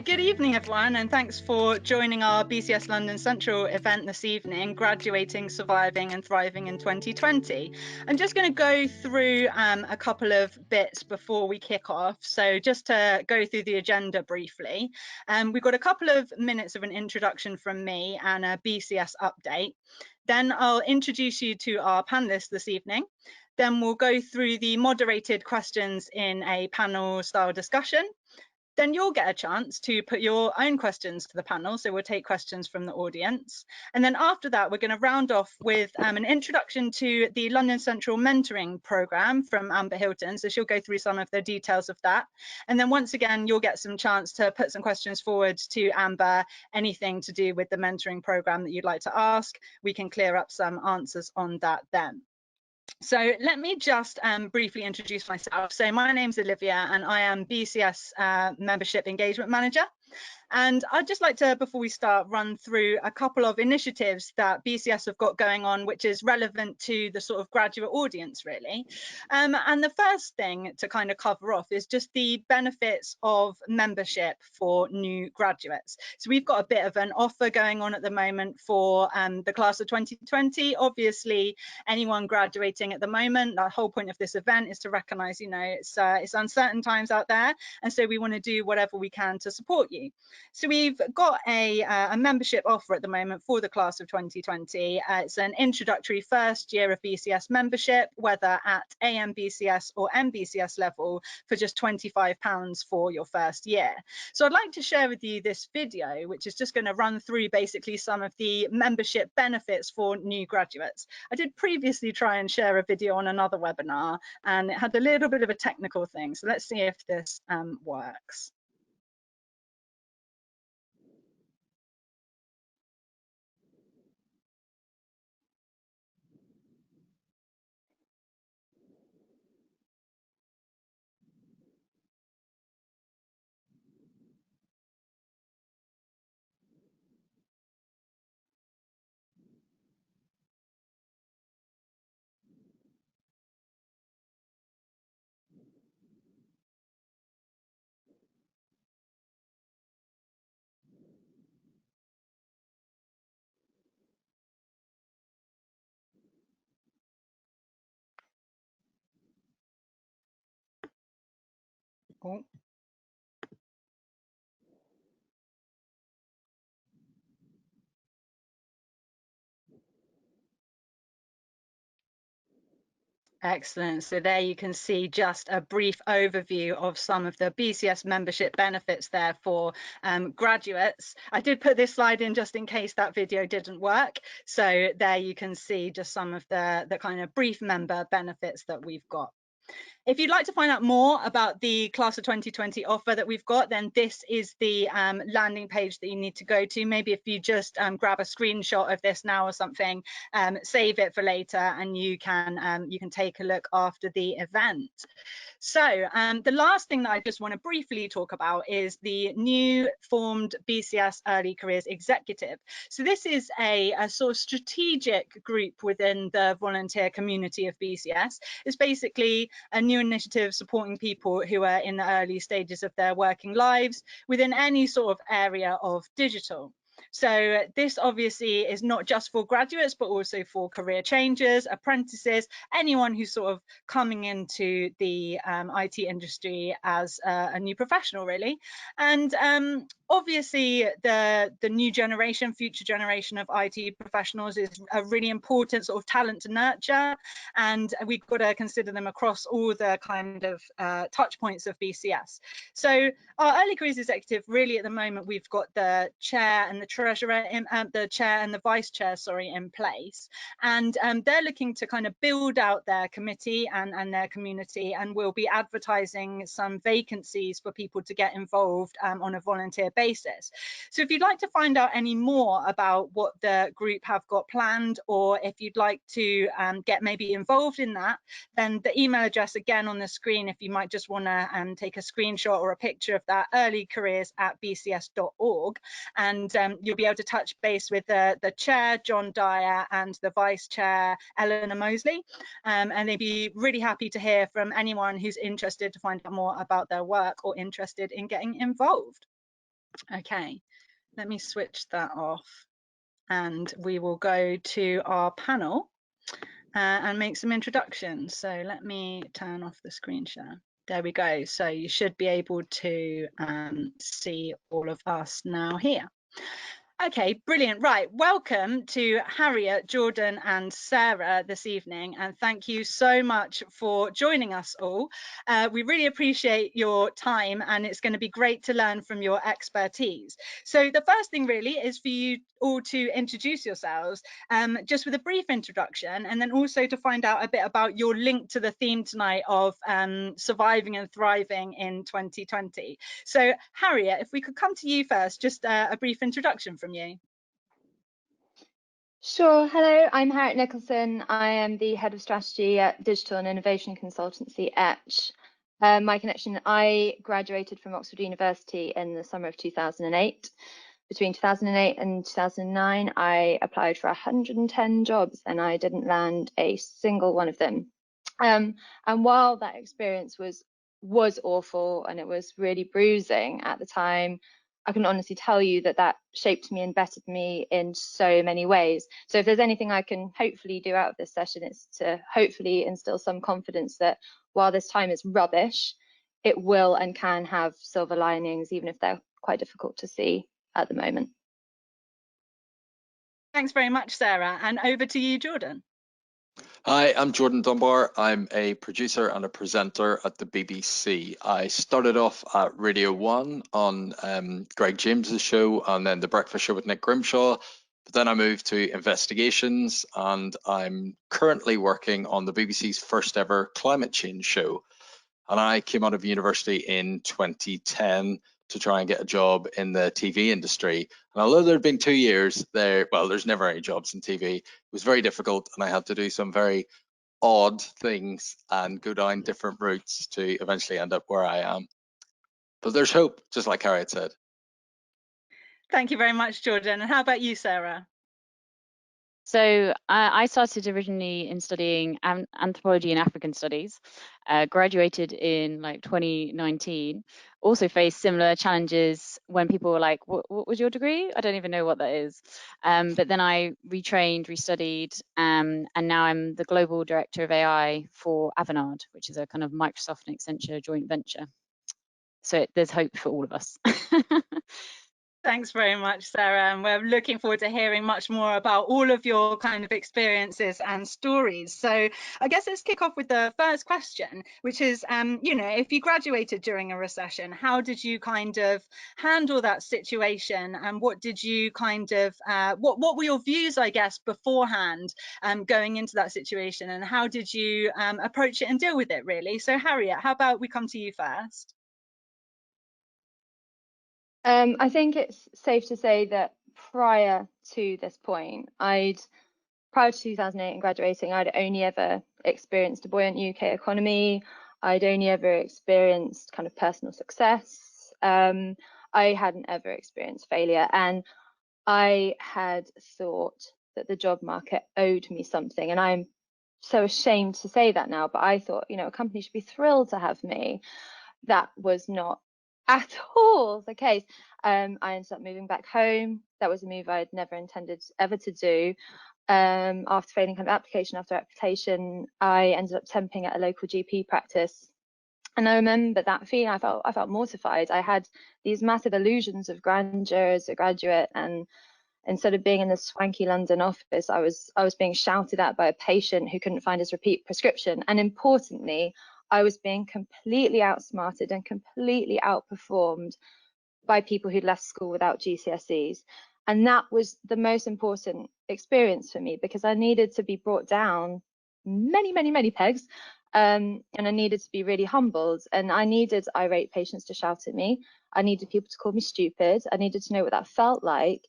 Good evening, everyone, and thanks for joining our BCS London Central event this evening, Graduating, Surviving and Thriving in 2020. I'm just going to go through a couple of bits before we kick off. So just to go through the agenda briefly, we've got a couple of minutes of an introduction from me and a BCS update. Then I'll introduce you to our panelists this evening. Then we'll go through the moderated questions in a panel style discussion. Then you'll get a chance to put your own questions to the panel. So we'll take questions from the audience. And then after that, we're going to round off with an introduction to the London Central mentoring programme from Amber Hilton. So she'll go through some of the details of that. And then once again, you'll get some chance to put some questions forward to Amber, anything to do with the mentoring programme that you'd like to ask. We can clear up some answers on that then. So let me just briefly introduce myself. So my name's Olivia and I am BCS Membership Engagement Manager. And I'd just like to, before we start, run through a couple of initiatives that BCS have got going on, which is relevant to the sort of graduate audience, really. And the first thing to kind of cover off is just the benefits of membership for new graduates. So we've got a bit of an offer going on at the moment for the class of 2020. Obviously, anyone graduating at the moment, the whole point of this event is to recognise, you know, it's uncertain times out there. And so we want to do whatever we can to support you. So we've got a membership offer at the moment for the class of 2020. It's an introductory first year of BCS membership, whether at AMBCS or MBCS level, for just £25 for your first year. So I'd like to share with you this video, which is just going to run through basically some of the membership benefits for new graduates. I did previously try and share a video on another webinar, and it had a little bit of a technical thing. So let's see if this works. Oh. Excellent. So there you can see just a brief overview of some of the BCS membership benefits there for graduates. I did put this slide in just in case that video didn't work. So there you can see just some of the kind of brief member benefits that we've got. If you'd like to find out more about the class of 2020 offer that we've got, then this is the landing page that you need to go to. Maybe if you just grab a screenshot of this now or something, save it for later, and you can take a look after the event. So the last thing that I just want to briefly talk about is the new formed BCS Early Careers Executive. So this is a sort of strategic group within the volunteer community of BCS. It's basically a new initiative supporting people who are in the early stages of their working lives within any sort of area of digital. So this obviously is not just for graduates, but also for career changers, apprentices, anyone who's sort of coming into the IT industry as a new professional, really. And obviously the new generation, future generation of IT professionals is a really important sort of talent to nurture, and we've got to consider them across all the kind of touch points of BCS. So our early careers executive, really at the moment, we've got the chair and the treasurer, the chair and the vice chair, sorry, in place, and they're looking to kind of build out their committee and their community, and we'll be advertising some vacancies for people to get involved on a volunteer basis. So if you'd like to find out any more about what the group have got planned, or if you'd like to get maybe involved in that, then the email address again on the screen, if you might just want to take a screenshot or a picture of that, earlycareers@bcs.org, and you'll be able to touch base with the chair, John Dyer, and the vice chair, Eleanor Mosley, and they'd be really happy to hear from anyone who's interested to find out more about their work or interested in getting involved. Okay, let me switch that off and we will go to our panel and make some introductions. So let me turn off the screen share. There we go. So you should be able to see all of us now here. Okay, brilliant. Right, welcome to Harriet, Jordan and Sarah this evening, and thank you so much for joining us all. We really appreciate your time, and it's going to be great to learn from your expertise. So the first thing really is for you all to introduce yourselves, just with a brief introduction, and then also to find out a bit about your link to the theme tonight of surviving and thriving in 2020. So Harriet, if we could come to you first, just a brief introduction from you. Sure. Hello, I'm Harriet Nicholson. I am the head of strategy at digital and innovation consultancy Etch. My connection, I graduated from Oxford University in the summer of 2008. Between 2008 and 2009, I applied for 110 jobs and I didn't land a single one of them. And while that experience was awful and it was really bruising at the time, I can honestly tell you that that shaped me and bettered me in so many ways. So if there's anything I can hopefully do out of this session, it's to hopefully instill some confidence that while this time is rubbish, it will and can have silver linings, even if they're quite difficult to see at the moment. Thanks very much, Sarah. And over to you, Jordan. Hi, I'm Jordan Dunbar. I'm a producer and a presenter at the BBC. I started off at Radio 1 on Greg James's show and then The Breakfast Show with Nick Grimshaw. But then I moved to investigations and I'm currently working on the BBC's first ever climate change show. And I came out of university in 2010 to try and get a job in the TV industry. And although there had been 2 years there, well, there's never any jobs in TV. It was very difficult and I had to do some very odd things and go down different routes to eventually end up where I am. But there's hope, just like Harriet said. Thank you very much, Jordan. And how about you, Sarah? So I started originally in studying anthropology and African studies, graduated in like 2019, also faced similar challenges when people were like, what was your degree? I don't even know what that is. But then I retrained, restudied, and now I'm the global director of AI for Avanade, which is a kind of Microsoft and Accenture joint venture. So there's hope for all of us. Thanks very much, Sarah. And we're looking forward to hearing much more about all of your kind of experiences and stories. So I guess let's kick off with the first question, which is, you know, if you graduated during a recession, how did you kind of handle that situation? And what did you kind of, what were your views, I guess, beforehand going into that situation? And how did you approach it and deal with it, really? So Harriet, how about we come to you first? I think it's safe to say that prior to this point, prior to 2008 and graduating, I'd only ever experienced a buoyant UK economy. I'd only ever experienced kind of personal success. I hadn't ever experienced failure. And I had thought that the job market owed me something. And I'm so ashamed to say that now, but I thought, you know, a company should be thrilled to have me. That was not at all the case. I ended up moving back home. That was a move I had never intended ever to do. After failing kind of application after application, I ended up temping at a local GP practice. And I remember that feeling. I felt mortified. I had these massive illusions of grandeur as a graduate, and instead of being in the swanky London office, I was being shouted at by a patient who couldn't find his repeat prescription. And importantly, I was being completely outsmarted and completely outperformed by people who'd left school without GCSEs. And that was the most important experience for me, because I needed to be brought down many pegs, and I needed to be really humbled. And I needed irate patients to shout at me. I needed people to call me stupid. I needed to know what that felt like,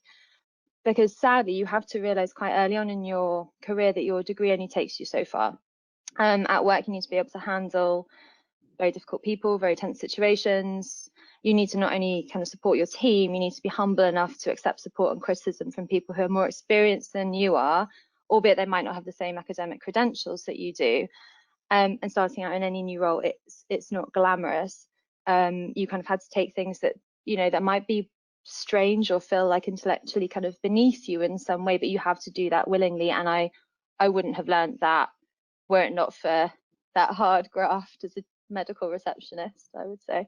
because sadly, you have to realize quite early on in your career that your degree only takes you so far. At work, you need to be able to handle very difficult people, very tense situations. You need to not only kind of support your team, you need to be humble enough to accept support and criticism from people who are more experienced than you are, albeit they might not have the same academic credentials that you do. And starting out in any new role, it's not glamorous. You kind of had to take things that, you know, that might be strange or feel like intellectually kind of beneath you in some way, but you have to do that willingly. And I wouldn't have learned that were it not for that hard graft as a medical receptionist, I would say.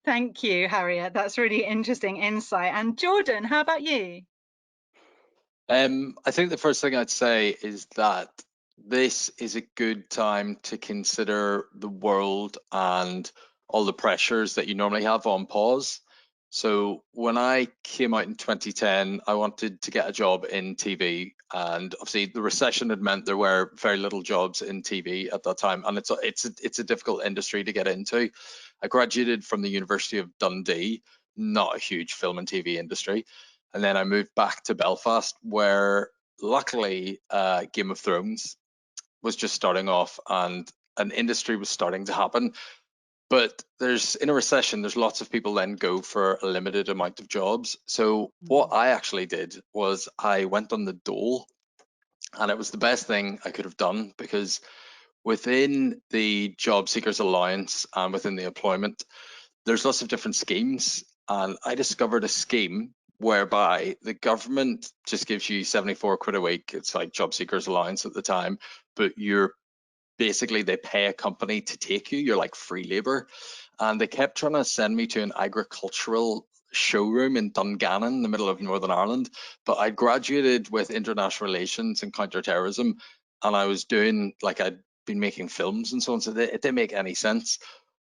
Thank you, Harriet. That's really interesting insight. And Jordan, how about you? I think the first thing I'd say is that this is a good time to consider the world and all the pressures that you normally have on pause. So when I came out in 2010, I wanted to get a job in TV, and obviously the recession had meant there were very little jobs in TV at that time, and it's a difficult industry to get into. I graduated from the University of Dundee, not a huge film and TV industry. And then I moved back to Belfast, where luckily Game of Thrones was just starting off and an industry was starting to happen. But in a recession, there's lots of people then go for a limited amount of jobs. So what I actually did was I went on the dole, and it was the best thing I could have done, because within the Job Seekers Alliance and within the employment, there's lots of different schemes. And I discovered a scheme whereby the government just gives you 74 quid a week. It's like Job Seekers Allowance at the time, but they pay a company to take you. You're like free labor. And they kept trying to send me to an agricultural showroom in Dungannon, in the middle of Northern Ireland. But I graduated with international relations and counterterrorism, and I was doing, like, I'd been making films and so on, so it didn't make any sense.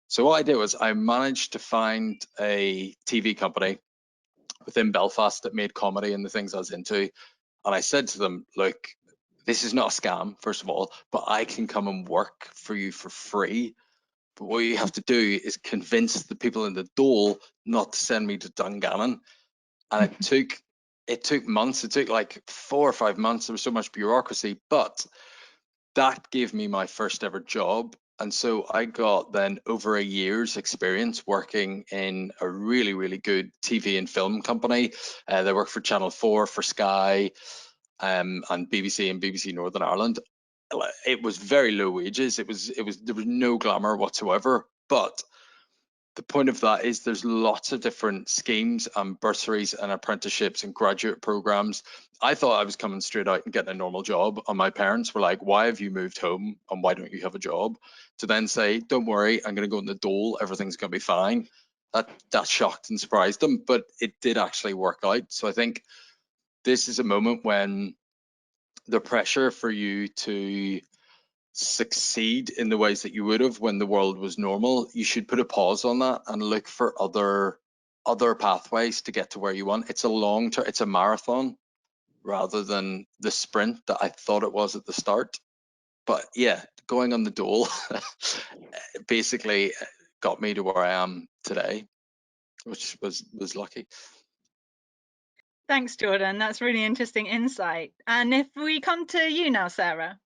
So what I did was I managed to find a TV company within Belfast that made comedy and the things I was into. And I said to them, look, this is not a scam, first of all, but I can come and work for you for free. But what you have to do is convince the people in the dole not to send me to Dungannon. And it took months. It took like 4 or 5 months. There was so much bureaucracy, but that gave me my first ever job. And so I got then over a year's experience working in a really, really good TV and film company. They worked for Channel 4, for Sky, and BBC and BBC Northern Ireland. It was very low wages. There was no glamour whatsoever. But the point of that is there's lots of different schemes and bursaries and apprenticeships and graduate programs. I thought I was coming straight out and getting a normal job, and my parents were like, why have you moved home and why don't you have a job? To then say, don't worry, I'm going to go in the dole, everything's going to be fine. That shocked and surprised them, but it did actually work out. So I think this is a moment when the pressure for you to succeed in the ways that you would have when the world was normal, you should put a pause on that and look for other pathways to get to where you want. It's a long term, it's a marathon rather than the sprint that I thought it was at the start. But yeah, going on the dole basically got me to where I am today, which was lucky. Thanks, Jordan. That's really interesting insight. And if we come to you now, Sarah.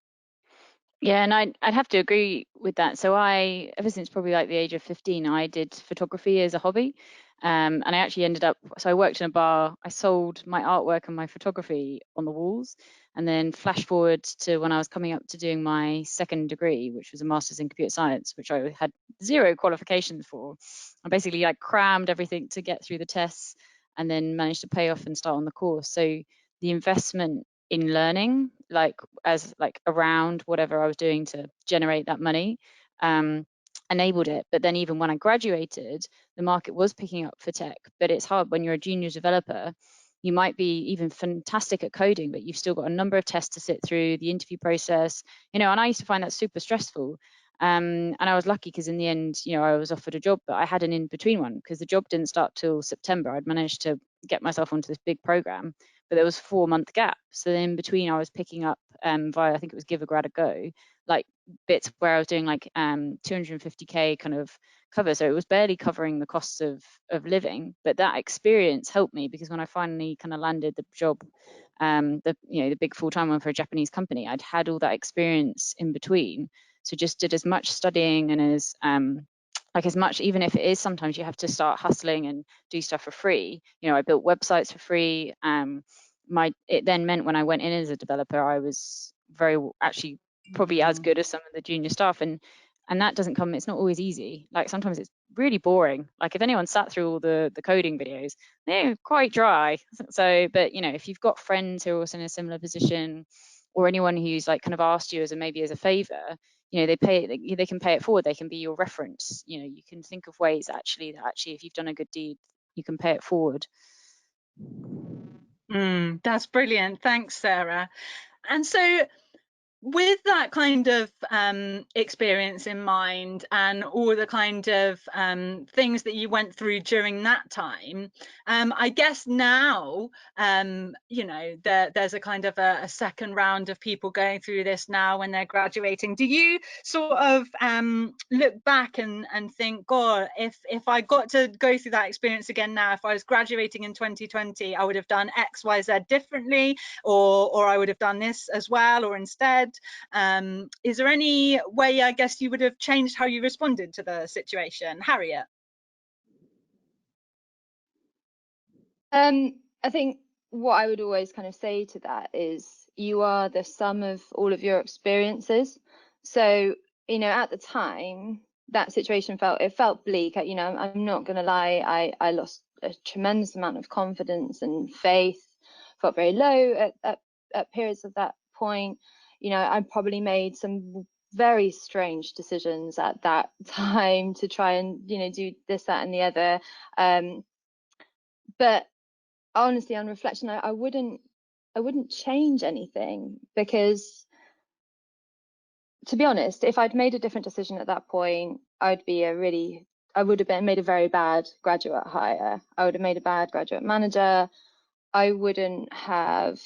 Yeah, and I'd have to agree with that. So ever since probably like the age of 15, I did photography as a hobby. And I actually ended up, so I worked in a bar, I sold my artwork and my photography on the walls, and then flash forward to when I was coming up to doing my second degree, which was a master's in computer science, which I had 0 qualifications for. I basically like crammed everything to get through the tests and then managed to pay off and start on the course. So the investment in learning, like around whatever I was doing to generate that money, enabled it. But then even when I graduated, the market was picking up for tech, but it's hard when you're a junior developer. You might be even fantastic at coding, but you've still got a number of tests to sit through, the interview process, and I used to find that super stressful. And I was lucky because in the end, I was offered a job, but I had an in-between one because the job didn't start till September. I'd managed to get myself onto this big program, but there was a 4-month gap. So then in between, I was picking up via, I think it was Give a Grad a Go, like bits where I was doing like 250k kind of cover. So it was barely covering the costs of living, but that experience helped me because when I finally kind of landed the job, the big full-time one for a Japanese company, I'd had all that experience in between. So just did as much studying and as much, even if it is sometimes you have to start hustling and do stuff for free. I built websites for free. It then meant when I went in as a developer, I was actually probably as good as some of the junior staff. And and that doesn't come, it's not always easy. Like sometimes it's really boring. Like if anyone sat through all the coding videos, they're quite dry. So, but you know, if you've got friends who are also in a similar position, or anyone who's like kind of asked you as a favor, you know, they can pay it forward. They can be your reference. You know, you can think of ways actually if you've done a good deed, you can pay it forward. That's brilliant. Thanks, Sarah. And so, with that kind of experience in mind and all the kind of things that you went through during that time, I guess now, you know, there's a kind of a second round of people going through this now when they're graduating. Do you sort of look back and think, God, if I got to go through that experience again now, if I was graduating in 2020, I would have done X, Y, Z differently, or I would have done this as well, or instead? Is there any way, I guess, you would have changed how you responded to the situation? Harriet? I think what I would always kind of say to that is you are the sum of all of your experiences. So, you know, at the time, that situation felt bleak. You know, I'm not going to lie, I lost a tremendous amount of confidence and faith, felt very low at periods of that point. You know, I probably made some very strange decisions at that time to try and, you know, do this, that, and the other. But honestly, on reflection, I wouldn't change anything, because to be honest, if I'd made a different decision at that point, I would have made a very bad graduate hire. I would have made a bad graduate manager. I wouldn't have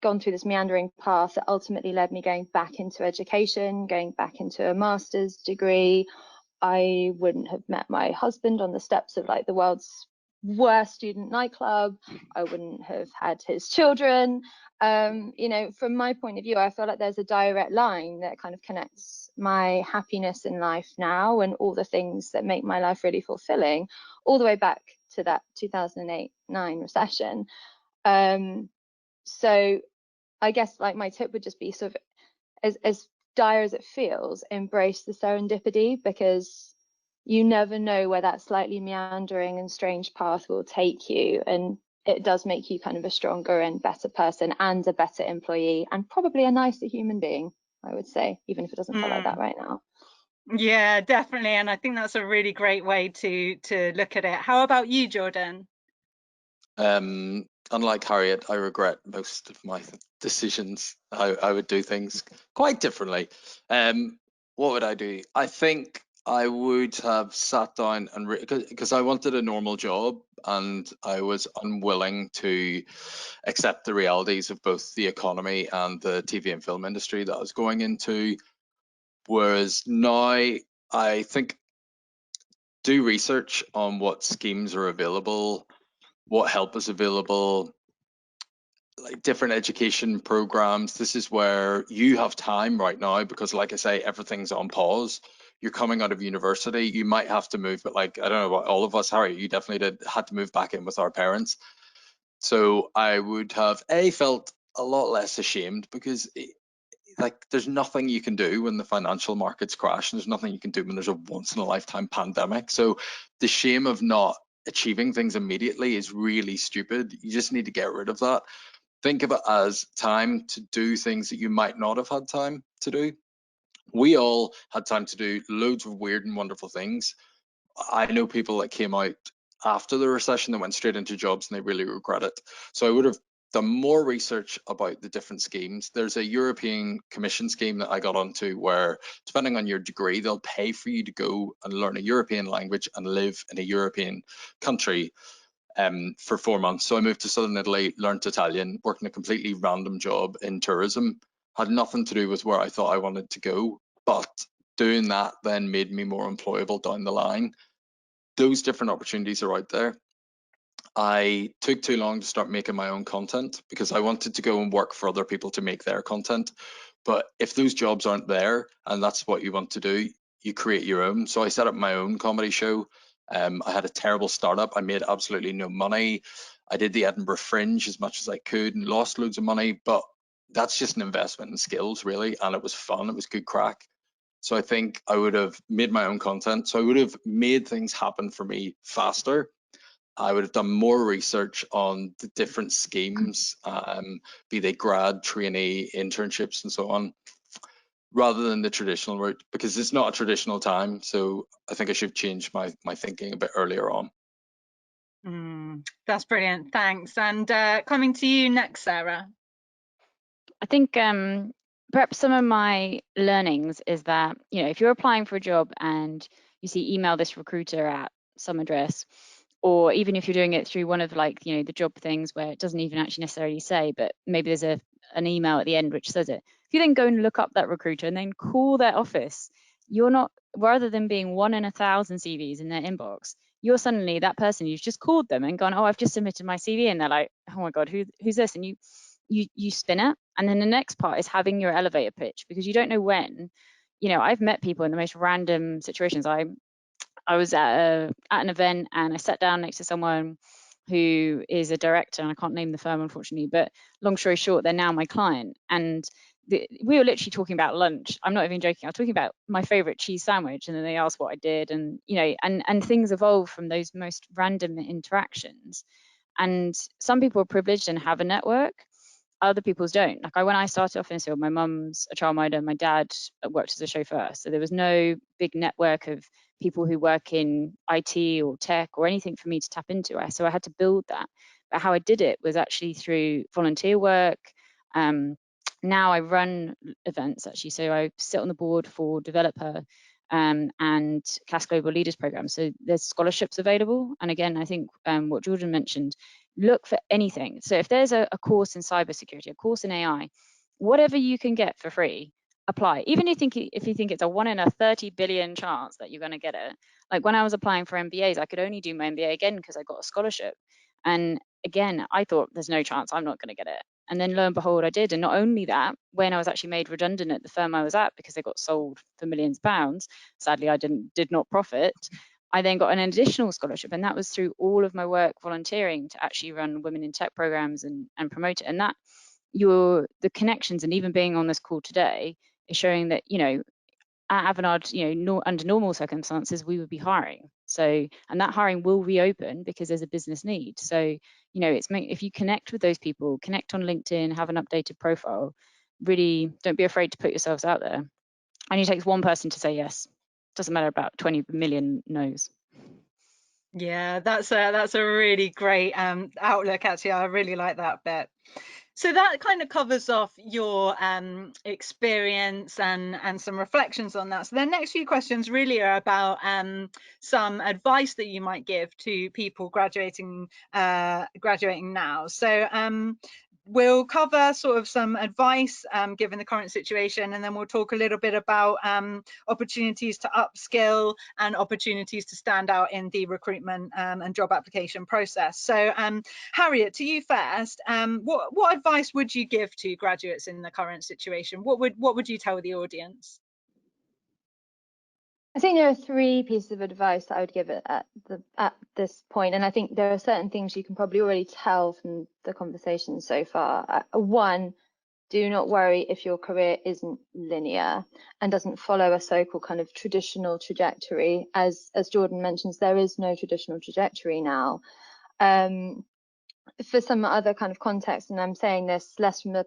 gone through this meandering path that ultimately led me going back into education, going back into a master's degree. I wouldn't have met my husband on the steps of like the world's worst student nightclub. I wouldn't have had his children. You know, from my point of view, I feel like there's a direct line that kind of connects my happiness in life now and all the things that make my life really fulfilling, all the way back to that 2008-9 recession. So I guess like my tip would just be sort of, as dire as it feels, embrace the serendipity, because you never know where that slightly meandering and strange path will take you, and it does make you kind of a stronger and better person and a better employee and probably a nicer human being, I would say, even if it doesn't feel like that right now. Yeah, definitely. And I think that's a really great way to look at it. How about you, Jordan? Unlike Harriet, I regret most of my decisions. I would do things quite differently. What would I do? I think I would have sat down and because I wanted a normal job and I was unwilling to accept the realities of both the economy and the TV and film industry that I was going into. Whereas now I think do research on what schemes are available, what help is available, like different education programs. This is where you have time right now, because like I say, everything's on pause. You're coming out of university, you might have to move, but like, I don't know about all of us, Harry, you definitely had to move back in with our parents. So I would have felt a lot less ashamed, because like there's nothing you can do when the financial markets crash, and there's nothing you can do when there's a once in a lifetime pandemic. So the shame of not achieving things immediately is really stupid. You just need to get rid of that. Think of it as time to do things that you might not have had time to do. We all had time to do loads of weird and wonderful things. I know people that came out after the recession that went straight into jobs and they really regret it. So I would have done more research about the different schemes. There's a European Commission scheme that I got onto where, depending on your degree, they'll pay for you to go and learn a European language and live in a European country for 4 months. So I moved to southern Italy, learned Italian, worked in a completely random job in tourism, had nothing to do with where I thought I wanted to go, but doing that then made me more employable down the line. Those different opportunities are out there. I took too long to start making my own content because I wanted to go and work for other people to make their content. But if those jobs aren't there and that's what you want to do, you create your own. So I set up my own comedy show. I had a terrible startup. I made absolutely no money. I did the Edinburgh Fringe as much as I could and lost loads of money, but that's just an investment in skills, really. And it was fun. It was good crack. So I think I would have made my own content. So I would have made things happen for me faster. I would have done more research on the different schemes, be they grad, trainee, internships, and so on, rather than the traditional route, because it's not a traditional time. So I think I should change my thinking a bit earlier on. That's brilliant, thanks. And coming to you next, Sarah. I think perhaps some of my learnings is that, you know, if you're applying for a job and you see email this recruiter at some address, or even if you're doing it through one of, like, you know, the job things where it doesn't even actually necessarily say, but maybe there's an email at the end which says it. If you then go and look up that recruiter and then call their office, you're not, rather than being 1 in 1,000 CVs in their inbox, you're suddenly that person. You've just called them and gone, oh, I've just submitted my CV, and they're like, oh my God, who's this? And you spin it. And then the next part is having your elevator pitch, because you don't know when. You know, I've met people in the most random situations. I was at an event and I sat down next to someone who is a director, and I can't name the firm, unfortunately, but long story short, they're now my client. And we were literally talking about lunch. I'm not even joking. I was talking about my favorite cheese sandwich, and then they asked what I did, and, you know, and things evolve from those most random interactions. And some people are privileged and have a network, other people's don't. Like, when I started off in this field, my mum's a childminder, my dad worked as a chauffeur, so there was no big network of people who work in IT or tech or anything for me to tap into. So I had to build that. But how I did it was actually through volunteer work. Now I run events, actually, so I sit on the board for Developer and CAS Global Leaders Program. So there's scholarships available. And again, I think what Jordan mentioned, look for anything. So if there's a course in cybersecurity, a course in AI, whatever you can get for free, apply. Even if you think it's a 1 in a 30 billion chance that you're going to get it. Like, when I was applying for MBAs, I could only do my MBA again because I got a scholarship. And again, I thought, there's no chance I'm not going to get it. And then lo and behold, I did. And not only that, when I was actually made redundant at the firm I was at because they got sold for millions of pounds, sadly I did not profit, I then got an additional scholarship, and that was through all of my work volunteering to actually run women in tech programs and promote it. And that the connections, and even being on this call today, is showing that, you know, at Avanade, you know, under normal circumstances, we would be hiring. So, and that hiring will reopen because there's a business need. So, you know, if you connect with those people, connect on LinkedIn, have an updated profile, really don't be afraid to put yourselves out there. Only takes one person to say yes. Doesn't matter about 20 million no's. Yeah, that's a really great outlook, actually. I really like that bit. So that kind of covers off your experience and some reflections on that. So the next few questions really are about some advice that you might give to people graduating now. So we'll cover sort of some advice given the current situation, and then we'll talk a little bit about opportunities to upskill and opportunities to stand out in the recruitment and job application process. So Harriet, to you first, what advice would you give to graduates in the current situation? What would you tell the audience? I think there are 3 pieces of advice that I would give it at this point, and I think there are certain things you can probably already tell from the conversation so far. 1, do not worry if your career isn't linear and doesn't follow a so-called kind of traditional trajectory. As Jordan mentions, there is no traditional trajectory now. For some other kind of context, and I'm saying this less from the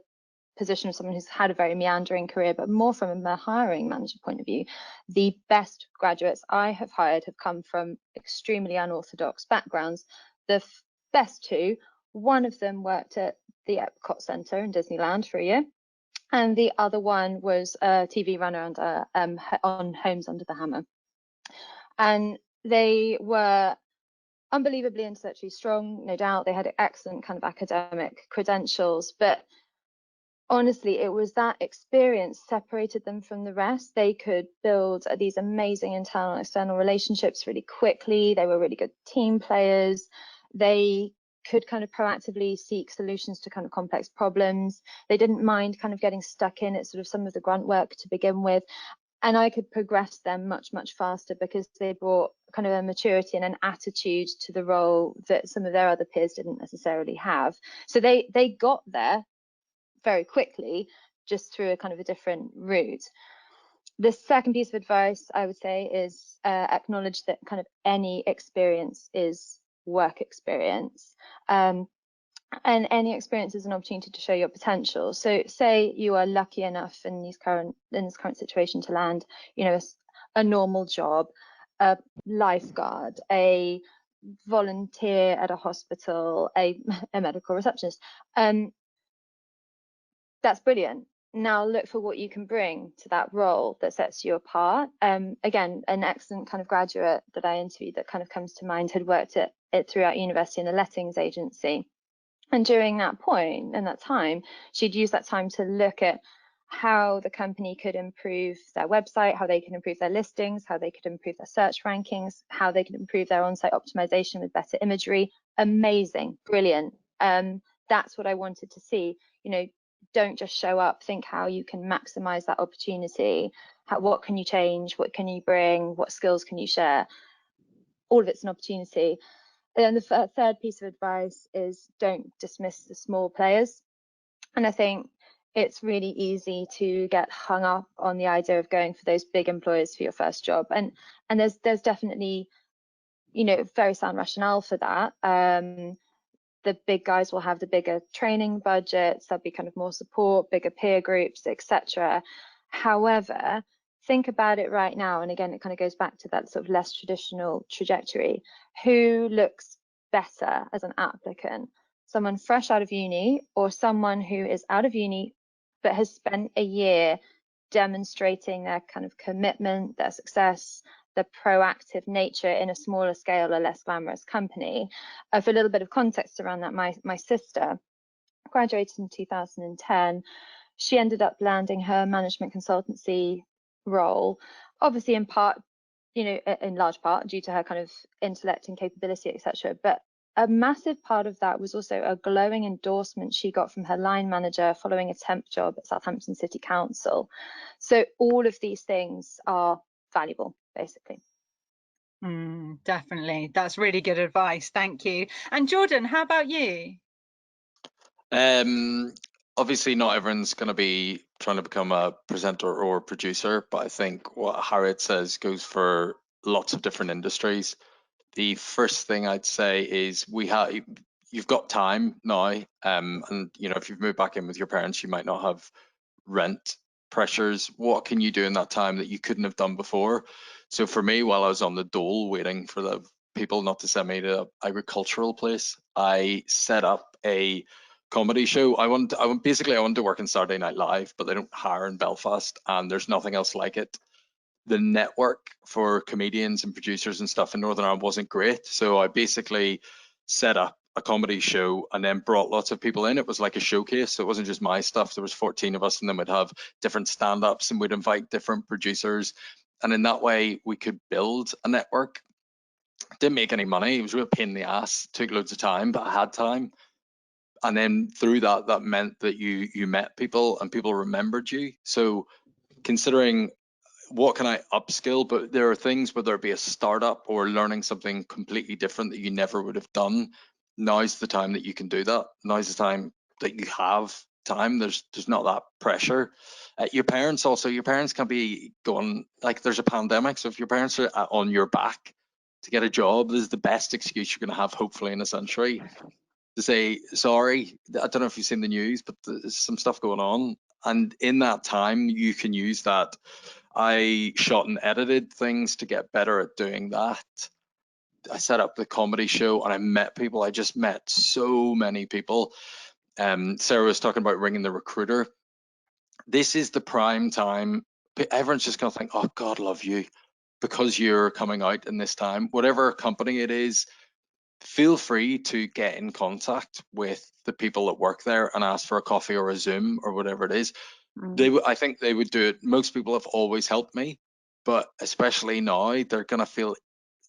position of someone who's had a very meandering career, but more from a hiring manager point of view, the best graduates I have hired have come from extremely unorthodox backgrounds. The best 2, one of them worked at the Epcot Center in Disneyland for a year, and the other one was a TV runner on Homes Under the Hammer. And they were unbelievably intellectually strong, no doubt. They had excellent kind of academic credentials, but honestly, it was that experience separated them from the rest. They could build these amazing internal and external relationships really quickly. They were really good team players. They could kind of proactively seek solutions to kind of complex problems. They didn't mind kind of getting stuck in at sort of some of the grunt work to begin with. And I could progress them much, much faster because they brought kind of a maturity and an attitude to the role that some of their other peers didn't necessarily have. So they got there very quickly, just through a kind of a different route. The second piece of advice I would say is acknowledge that kind of any experience is work experience. And any experience is an opportunity to show your potential. So say you are lucky enough in this current situation to land, you know, a normal job, a lifeguard, a volunteer at a hospital, a medical receptionist. That's brilliant. Now look for what you can bring to that role that sets you apart. Again, an excellent kind of graduate that I interviewed that kind of comes to mind had worked at it throughout university in a lettings agency. And during that point and that time, she'd use that time to look at how the company could improve their website, how they could improve their listings, how they could improve their search rankings, how they could improve their on-site optimization with better imagery. Amazing, brilliant. That's what I wanted to see. You know, don't just show up, think how you can maximize that opportunity. What can you change? What can you bring? What skills can you share? All of it's an opportunity. And the third piece of advice is don't dismiss the small players. And I think it's really easy to get hung up on the idea of going for those big employers for your first job. And there's definitely, you know, very sound rationale for that. The big guys will have the bigger training budgets, there'll be kind of more support, bigger peer groups, etc. However, think about it right now, and again, it kind of goes back to that sort of less traditional trajectory. Who looks better as an applicant? Someone fresh out of uni, or someone who is out of uni but has spent a year demonstrating their kind of commitment, their success, the proactive nature in a smaller scale, a less glamorous company. For a little bit of context around that, my sister graduated in 2010. She ended up landing her management consultancy role, obviously in part, you know, in large part due to her kind of intellect and capability, etc. But a massive part of that was also a glowing endorsement she got from her line manager following a temp job at Southampton City Council. So all of these things are valuable, basically. Definitely. That's really good advice. Thank you. And Jordan, how about you? Obviously not everyone's going to be trying to become a presenter or producer, but I think what Harriet says goes for lots of different industries. The first thing I'd say is you've got time now, and you know, if you've moved back in with your parents, you might not have rent pressures. What can you do in that time that you couldn't have done before? So for me, while I was on the dole waiting for the people not to send me to an agricultural place, I set up a comedy show. I wanted to work in Saturday Night Live, but they don't hire in Belfast, and there's nothing else like it. The network for comedians and producers and stuff in Northern Ireland wasn't great, so I basically set up a comedy show and then brought lots of people in. It was like a showcase, so it wasn't just my stuff. There was 14 of us, and then we'd have different stand-ups and we'd invite different producers, and in that way we could build a network. Didn't make any money, it was a real pain in the ass, took loads of time, but I had time. And then through that meant that you met people and people remembered you. So considering what can I upskill, but there are things, whether it be a startup or learning something completely different that you never would have done, now's the time that you can do that. Now's the time that you have time. There's not that pressure. Your parents can be going, like, there's a pandemic, so if your parents are on your back to get a job, this is the best excuse you're going to have, hopefully, in a century, to say sorry. I don't know if you've seen the news, but there's some stuff going on, and in that time you can use that. I shot and edited things to get better at doing that. I set up the comedy show and I met people. I just met so many people. Sarah was talking about ringing the recruiter. This is the prime time. Everyone's just going to think, oh, God love you, because you're coming out in this time. Whatever company it is, feel free to get in contact with the people that work there and ask for a coffee or a Zoom or whatever it is. I think they would do it. Most people have always helped me, but especially now, they're going to feel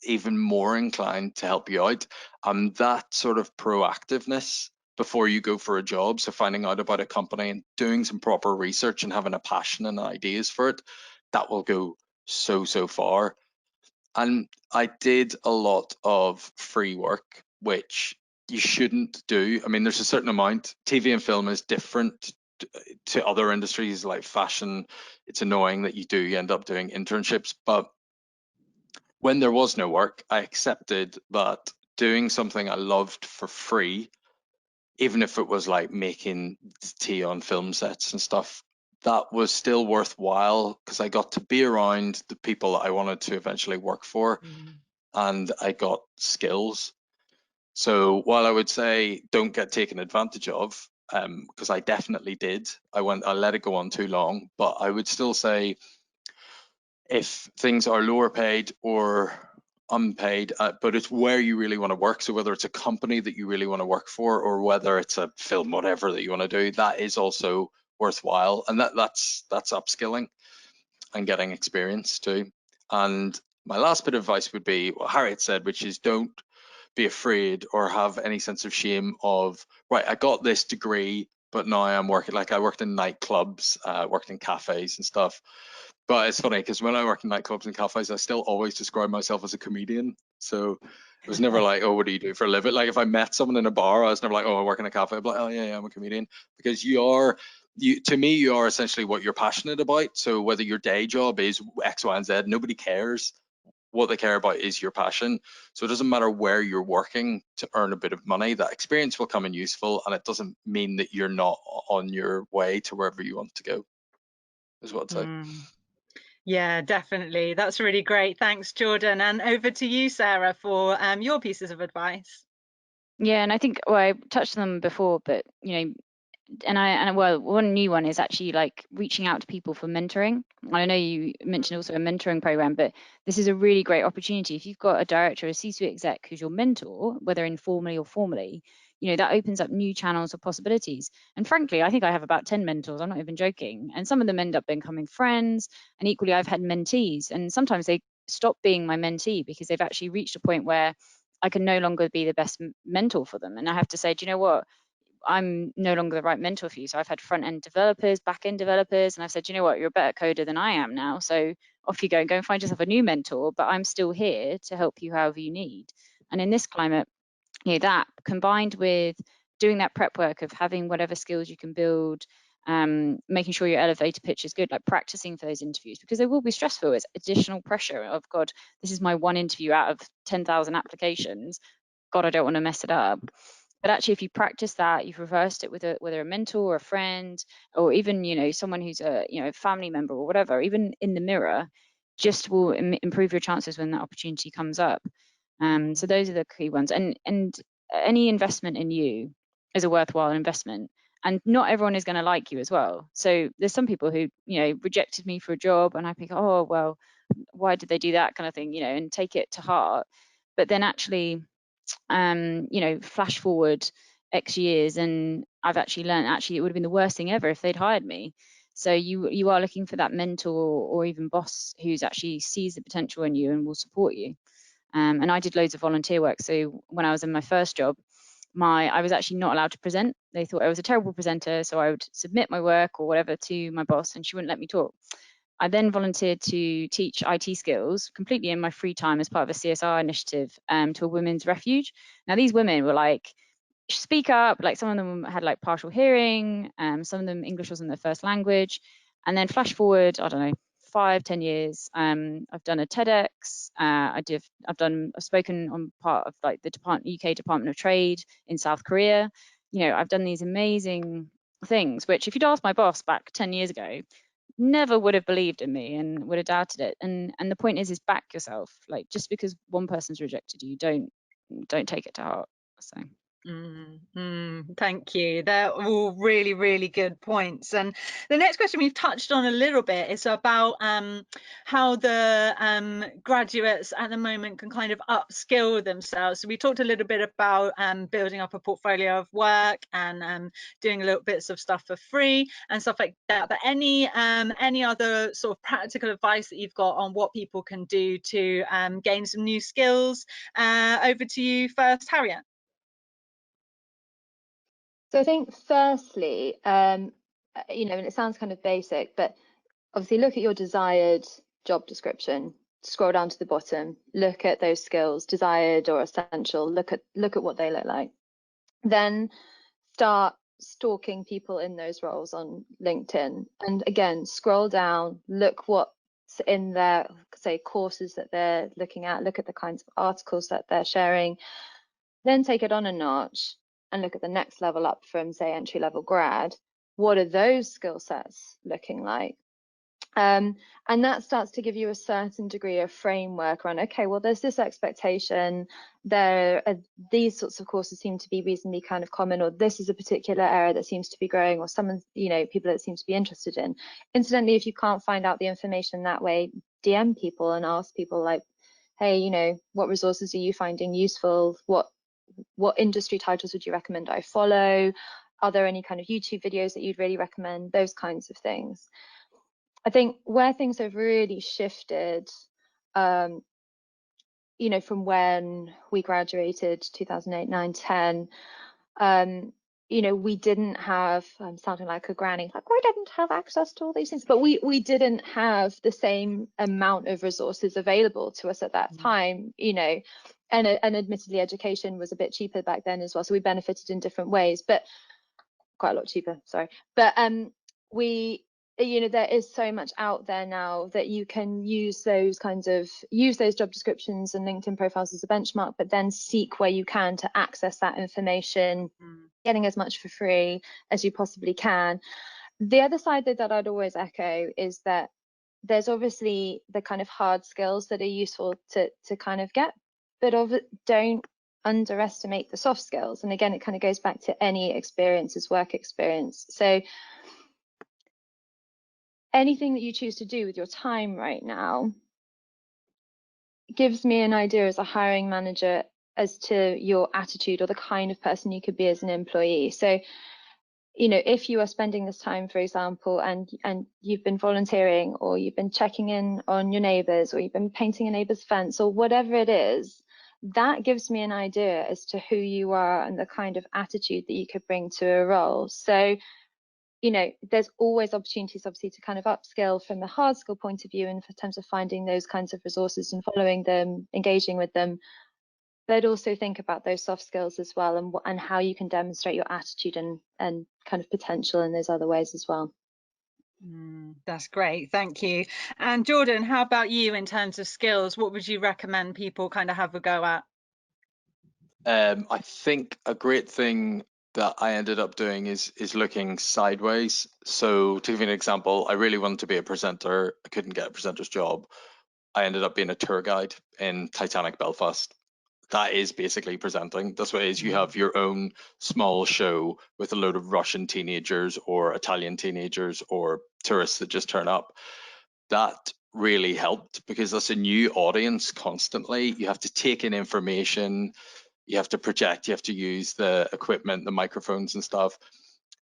even more inclined to help you out. And that sort of proactiveness before you go for a job, so finding out about a company and doing some proper research and having a passion and ideas for it, that will go so far. And I did a lot of free work, which you shouldn't do. I mean, there's a certain amount. TV and film is different to other industries like fashion, it's annoying that you end up doing internships. But when there was no work, I accepted that doing something I loved for free, even if it was like making tea on film sets and stuff, that was still worthwhile because I got to be around the people that I wanted to eventually work for, and I got skills. So while I would say don't get taken advantage of, because I definitely did, I let it go on too long, but I would still say if things are lower paid or unpaid, but it's where you really want to work. So whether it's a company that you really want to work for, or whether it's a film, whatever that you want to do, that is also worthwhile, and that's upskilling and getting experience too. And my last bit of advice would be what Harriet said, which is don't be afraid or have any sense of shame of, right, I got this degree, but now I'm working, like I worked in nightclubs, worked in cafes and stuff. But it's funny because when I work in nightclubs and cafes, I still always describe myself as a comedian. So it was never like, oh, what do you do for a living? Like if I met someone in a bar, I was never like, oh, I work in a cafe. I'd be like, oh yeah, I'm a comedian. Because to me, you are essentially what you're passionate about. So whether your day job is X, Y, and Z, nobody cares. What they care about is your passion. So it doesn't matter where you're working to earn a bit of money, that experience will come in useful, and it doesn't mean that you're not on your way to wherever you want to go, is what I'd say. Yeah, definitely. That's really great. Thanks, Jordan. And over to you, Sarah, for your pieces of advice. Yeah, and I think, well, I touched on them before, but well, one new one is actually like reaching out to people for mentoring. I know you mentioned also a mentoring program, but this is a really great opportunity. If you've got a director or a C-suite exec who's your mentor, whether informally or formally, that opens up new channels of possibilities. And frankly, I think I have about 10 mentors. I'm not even joking. And some of them end up becoming friends. And equally, I've had mentees, and sometimes they stop being my mentee because they've actually reached a point where I can no longer be the best mentor for them. And I have to say, do you know what? I'm no longer the right mentor for you. So I've had front-end developers, back-end developers, and I've said, you know what, you're a better coder than I am now. So off you go and find yourself a new mentor, but I'm still here to help you however you need. And in this climate, that combined with doing that prep work of having whatever skills you can build, making sure your elevator pitch is good, like practicing for those interviews, because they will be stressful. It's additional pressure of, God, this is my one interview out of 10,000 applications. God, I don't want to mess it up. But actually, if you practice that, you've reversed it with whether a mentor or a friend, or even someone who's a family member or whatever, even in the mirror, just will improve your chances when that opportunity comes up. So those are the key ones. And any investment in you is a worthwhile investment. And not everyone is going to like you as well. So there's some people who rejected me for a job, and I think, oh well, why did they do that, kind of thing, and take it to heart. But then actually, flash forward X years, and I've actually learned it would have been the worst thing ever if they'd hired me. So you are looking for that mentor or even boss who's actually sees the potential in you and will support you. And I did loads of volunteer work. So when I was in my first job, I was actually not allowed to present. They thought I was a terrible presenter, so I would submit my work or whatever to my boss, and she wouldn't let me talk. I then volunteered to teach IT skills completely in my free time as part of a CSR initiative to a women's refuge. Now, these women were like, speak up, like some of them had like partial hearing, some of them English wasn't their first language. And then flash forward, I don't know, 5-10 years, I've done a TEDx, I've spoken on part of like the UK Department of Trade in South Korea. I've done these amazing things, which if you'd asked my boss back 10 years ago, never would have believed in me and would have doubted it. And the point is back yourself. Like, just because one person's rejected you, don't take it to heart. So Thank you. They're all really, really good points. And the next question we've touched on a little bit is about how the graduates at the moment can kind of upskill themselves. So we talked a little bit about building up a portfolio of work and doing little bits of stuff for free and stuff like that. But any other sort of practical advice that you've got on what people can do to gain some new skills? Over to you first, Harriet. So I think firstly, and it sounds kind of basic, but obviously look at your desired job description, scroll down to the bottom, look at those skills, desired or essential, look at what they look like. Then start stalking people in those roles on LinkedIn, and again, scroll down, look what's in their, say, courses that they're looking at, look at the kinds of articles that they're sharing, then take it on a notch and look at the next level up from, say, entry-level grad. What are those skill sets looking like? And that starts to give you a certain degree of framework around, okay, well, there's this expectation, there are these sorts of courses seem to be reasonably kind of common, or this is a particular area that seems to be growing, or someone, you know, people that seem to be interested in. Incidentally, if you can't find out the information that way, DM people and ask people like, hey, you know, what resources are you finding useful? What industry titles would you recommend I follow? Are there any kind of YouTube videos that you'd really recommend? Those kinds of things. I think where things have really shifted, you know, from when we graduated 2008, 9, 10, you know, we didn't have, I'm sounding like a granny, like we didn't have access to all these things, but we didn't have the same amount of resources available to us at that time, you know, and admittedly education was a bit cheaper back then as well, so we benefited in different ways, but quite a lot cheaper, sorry. But we, you know, there is so much out there now that you can use those job descriptions and LinkedIn profiles as a benchmark, but then seek where you can to access that information, getting as much for free as you possibly can. The other side that I'd always echo is that there's obviously the kind of hard skills that are useful to kind of get, but don't underestimate the soft skills. And again, it kind of goes back to any experience is work experience. So anything that you choose to do with your time right now gives me an idea as a hiring manager as to your attitude or the kind of person you could be as an employee. So, you know, if you are spending this time, for example, and you've been volunteering, or you've been checking in on your neighbours, or you've been painting a neighbour's fence, or whatever it is, that gives me an idea as to who you are and the kind of attitude that you could bring to a role. So, you know, there's always opportunities, obviously, to kind of upskill from the hard skill point of view in terms of finding those kinds of resources and following them, engaging with them, but also think about those soft skills as well, and how you can demonstrate your attitude and kind of potential in those other ways as well. That's great, thank you. And Jordan, how about you in terms of skills? What would you recommend people kind of have a go at? I think a great thing that I ended up doing is looking sideways. So to give you an example, I really wanted to be a presenter. I couldn't get a presenter's job. I ended up being a tour guide in Titanic Belfast. That is basically presenting. That's what it is. You have your own small show with a load of Russian teenagers or Italian teenagers or tourists that just turn up. That really helped because that's a new audience constantly. You have to take in information, you have to project, you have to use the equipment, the microphones and stuff.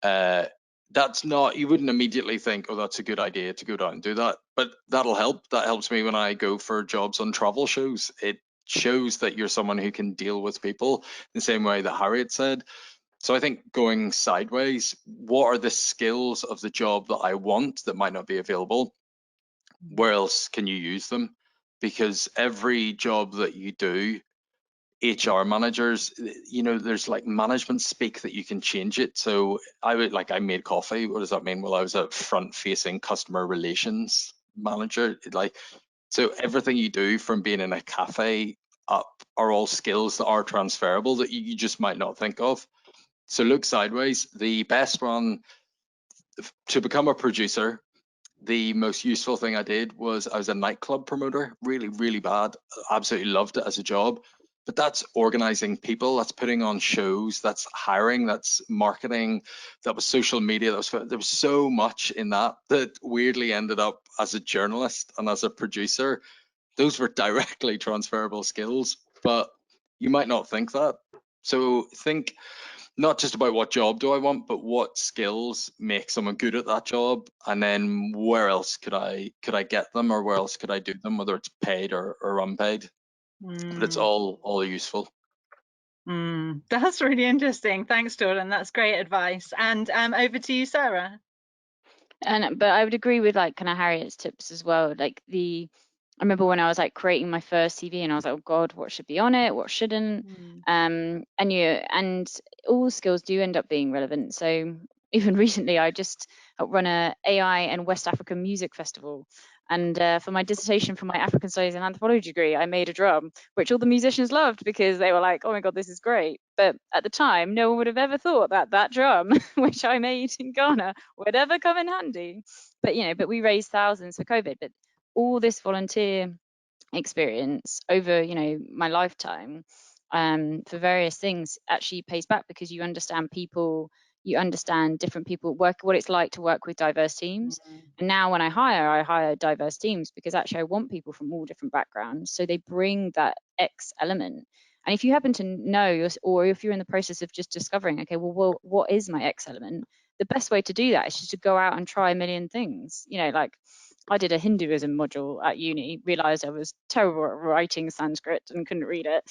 That's not, you wouldn't immediately think, oh, that's a good idea to go down and do that, but that'll help. That helps me when I go for jobs on travel shows. It shows that you're someone who can deal with people in the same way that Harriet said. So I think going sideways, what are the skills of the job that I want that might not be available? Where else can you use them? Because every job that you do, HR managers, you know, there's like management speak that you can change it. So I made coffee. What does that mean? Well, I was a front facing customer relations manager. So everything you do from being in a cafe up are all skills that are transferable that you just might not think of. So look sideways. The best one to become a producer, the most useful thing I did was I was a nightclub promoter, really, really bad. Absolutely loved it as a job. But that's organizing people, that's putting on shows, that's hiring, that's marketing, that was social media. There was so much in that weirdly ended up as a journalist and as a producer. Those were directly transferable skills, but you might not think that. So think not just about what job do I want, but what skills make someone good at that job, and then where else could I get them, or where else could I do them, whether it's paid or unpaid. But it's all useful. That's really interesting. Thanks, Jordan. That's great advice. And over to you, Sarah. But I would agree with like kind of Harriet's tips as well. Like I remember when I was like creating my first CV and I was like, oh God, what should be on it? What shouldn't? And all skills do end up being relevant. So even recently, I just helped run a AI and West African music festival. And for my dissertation for my African Studies and Anthropology degree, I made a drum, which all the musicians loved because they were like, oh my God, this is great. But at the time, no one would have ever thought that that drum, which I made in Ghana, would ever come in handy. But, but we raised thousands for COVID. But all this volunteer experience over my lifetime for various things actually pays back, because you understand people, you understand different people, what it's like to work with diverse teams. And now when I hire diverse teams because actually I want people from all different backgrounds, so they bring that X element. And if you happen to know, or if you're in the process of just discovering, okay, well what is my X element, the best way to do that is just to go out and try a million things. Like I did a Hinduism module at uni, realized I was terrible at writing Sanskrit and couldn't read it.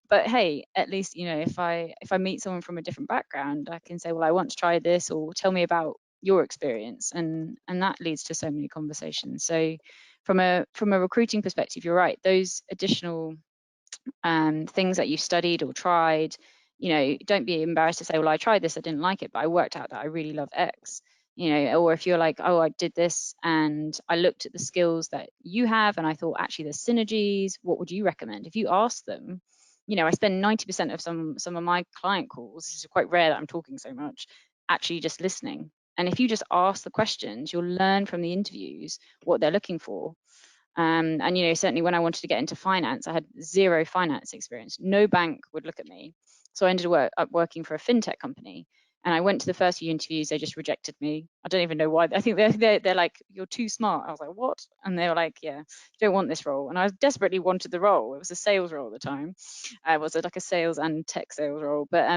But hey, at least, if I meet someone from a different background, I can say, well, I want to try this, or tell me about your experience. And that leads to so many conversations. So from a recruiting perspective, you're right, those additional things that you've studied or tried, don't be embarrassed to say, well, I tried this, I didn't like it, but I worked out that I really love X. Or if you're like, oh, I did this and I looked at the skills that you have and I thought actually there's synergies, what would you recommend? If you ask them, I spend 90% of some of my client calls, this is quite rare that I'm talking so much, actually just listening. And if you just ask the questions, you'll learn from the interviews what they're looking for. And certainly when I wanted to get into finance, I had zero finance experience. No bank would look at me. So I ended up working for a fintech company. And I went to the first few interviews, they just rejected me. I don't even know why. I think they're like, you're too smart. I was like, what? And they were like, yeah, you don't want this role. And I desperately wanted the role. It was a sales role at the time. It was like a sales and tech sales role. But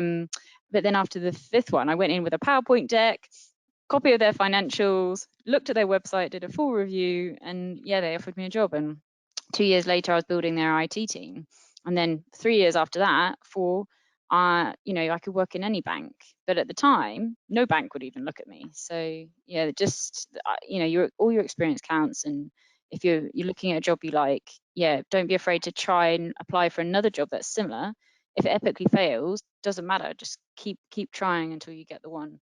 then after the fifth one, I went in with a PowerPoint deck, copy of their financials, looked at their website, did a full review, and yeah, they offered me a job. And 2 years later, I was building their IT team. And then 3 years after that, I could work in any bank. But at the time, no bank would even look at me. So yeah, just all your experience counts. And if you're looking at a job you like, yeah, don't be afraid to try and apply for another job that's similar. If it epically fails, doesn't matter. Just keep trying until you get the one.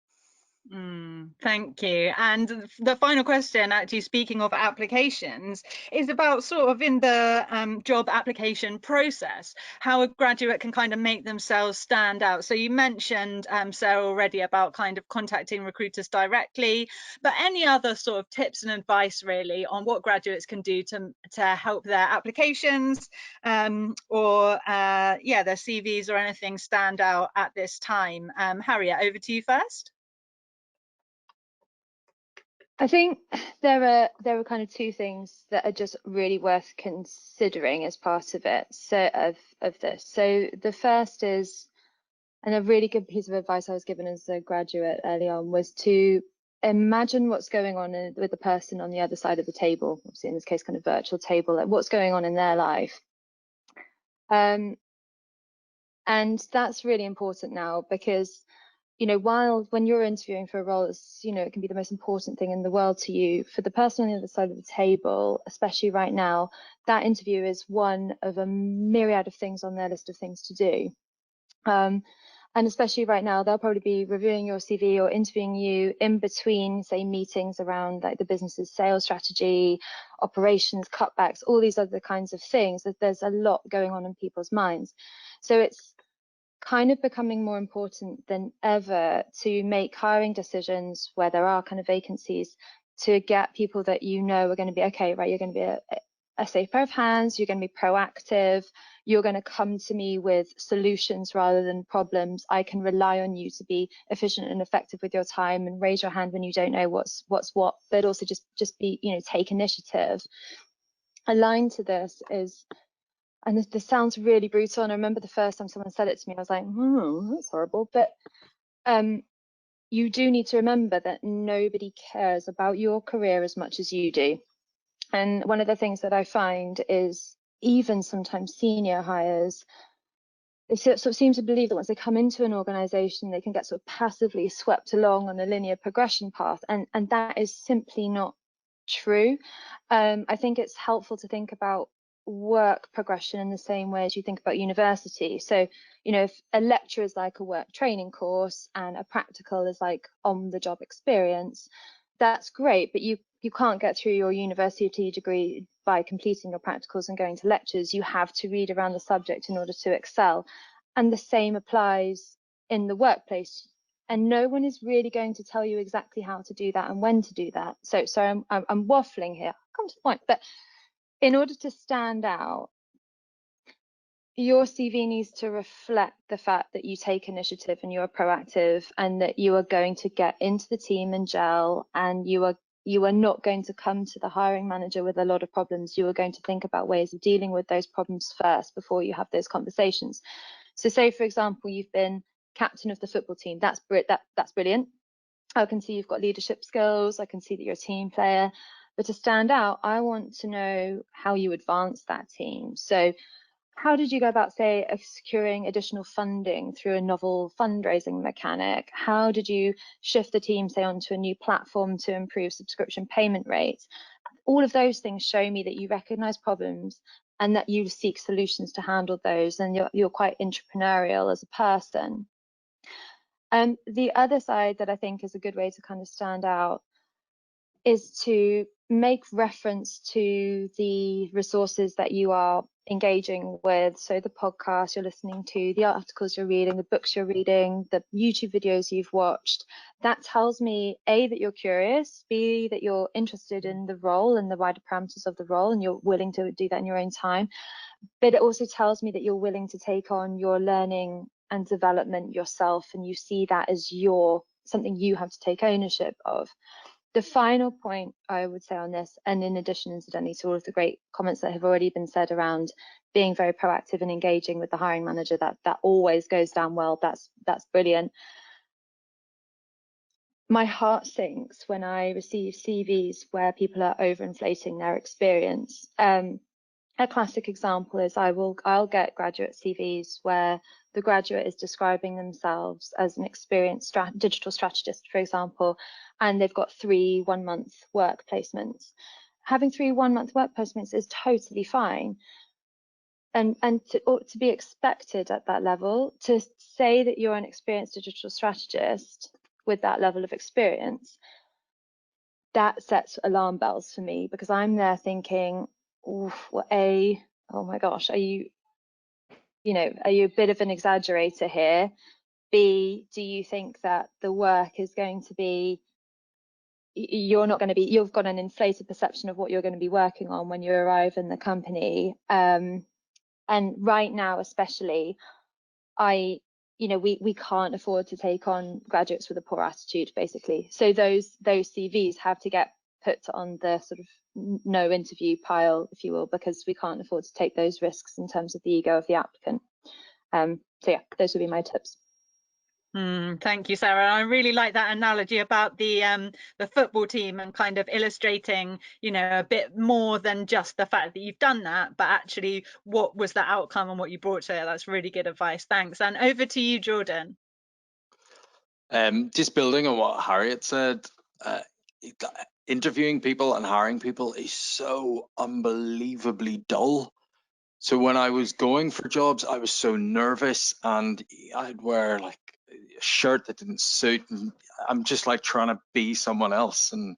Thank you. And the final question, actually, speaking of applications, is about sort of in the job application process, how a graduate can kind of make themselves stand out. So you mentioned, Sarah, already about kind of contacting recruiters directly, but any other sort of tips and advice really on what graduates can do to help their applications or their CVs or anything stand out at this time? Harriet, over to you first. I think there are kind of two things that are just really worth considering as part of it. So of this. So the first is, and a really good piece of advice I was given as a graduate early on, was to imagine what's going on with the person on the other side of the table. Obviously, in this case, kind of virtual table, like what's going on in their life. And that's really important now because, when you're interviewing for a role, it's, it can be the most important thing in the world to you. For the person on the other side of the table, especially right now, that interview is one of a myriad of things on their list of things to do. And especially right now, they'll probably be reviewing your CV or interviewing you in between, say, meetings around like the business's sales strategy, operations, cutbacks, all these other kinds of things. There's a lot going on in people's minds. So it's kind of becoming more important than ever to make hiring decisions where there are kind of vacancies, to get people that are going to be, okay, right, you're going to be a safe pair of hands, you're going to be proactive, you're going to come to me with solutions rather than problems. I can rely on you to be efficient and effective with your time and raise your hand when you don't know what's what, but also just be, take initiative. Aligned to this is, and this sounds really brutal, and I remember the first time someone said it to me, I was like, that's horrible. But you do need to remember that nobody cares about your career as much as you do. And one of the things that I find is even sometimes senior hires, they sort of seem to believe that once they come into an organization, they can get sort of passively swept along on a linear progression path. And that is simply not true. I think it's helpful to think about work progression in the same way as you think about university. So, you know, if a lecture is like a work training course and a practical is like on the job experience, that's great, but you can't get through your university degree by completing your practicals and going to lectures. You have to read around the subject in order to excel. And the same applies in the workplace. And no one is really going to tell you exactly how to do that and when to do that. So I'm waffling here. I'll come to the point. But in order to stand out, your CV needs to reflect the fact that you take initiative and you are proactive and that you are going to get into the team and gel, and you are not going to come to the hiring manager with a lot of problems. You are going to think about ways of dealing with those problems first before you have those conversations. So say, for example, you've been captain of the football team. That's brilliant. I can see you've got leadership skills. I can see that you're a team player. But to stand out, I want to know how you advance that team. So how did you go about, say, securing additional funding through a novel fundraising mechanic? How did you shift the team, say, onto a new platform to improve subscription payment rates? All of those things show me that you recognize problems and that you seek solutions to handle those, and you're quite entrepreneurial as a person. The other side that I think is a good way to kind of stand out is to make reference to the resources that you are engaging with. So the podcast you're listening to, the articles you're reading, the books you're reading, the YouTube videos you've watched. That tells me, A, that you're curious, B, that you're interested in the role and the wider parameters of the role, and you're willing to do that in your own time. But it also tells me that you're willing to take on your learning and development yourself, and you see that as something you have to take ownership of. The final point I would say on this, and in addition, incidentally, to all of the great comments that have already been said around being very proactive and engaging with the hiring manager, that always goes down well. That's brilliant. My heart sinks when I receive CVs where people are overinflating their experience. A classic example is I'll get graduate CVs where the graduate is describing themselves as an experienced digital strategist, for example, and they've got 3 one-month work placements. Having 3 one-month work placements is totally fine. And to be expected at that level, to say that you're an experienced digital strategist with that level of experience, that sets alarm bells for me, because I'm there thinking, oh my gosh, are you a bit of an exaggerator here? B, do you think that the work is going to be, you've got an inflated perception of what you're going to be working on when you arrive in the company? And right now, especially, we can't afford to take on graduates with a poor attitude, basically. So those CVs have to get put on the sort of no interview pile, if you will, because we can't afford to take those risks in terms of the ego of the applicant. So yeah, those would be my tips. Thank you, Sarah. I really like that analogy about the football team and kind of illustrating, a bit more than just the fact that you've done that, but actually what was the outcome and what you brought to it. That's really good advice. Thanks. And over to you, Jordan. Just building on what Harriet said, interviewing people and hiring people is so unbelievably dull. So when I was going for jobs, I was so nervous, and I'd wear like a shirt that didn't suit, and I'm just like trying to be someone else. And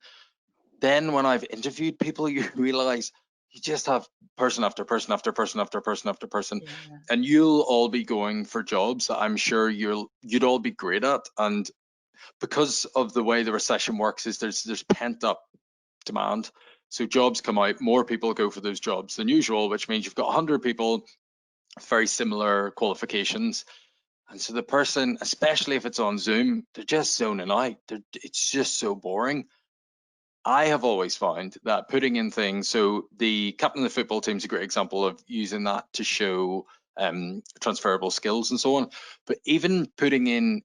then when I've interviewed people, you realize you just have person after person after person after person after person, and you'll all be going for jobs that I'm sure you'd all be great at. And because of the way the recession works, is there's pent up demand. So jobs come out, more people go for those jobs than usual, which means you've got 100 people, very similar qualifications. And so the person, especially if it's on Zoom, they're just zoning out. It's just so boring. I have always found that putting in things, so the captain of the football team is a great example of using that to show transferable skills and so on. But even putting in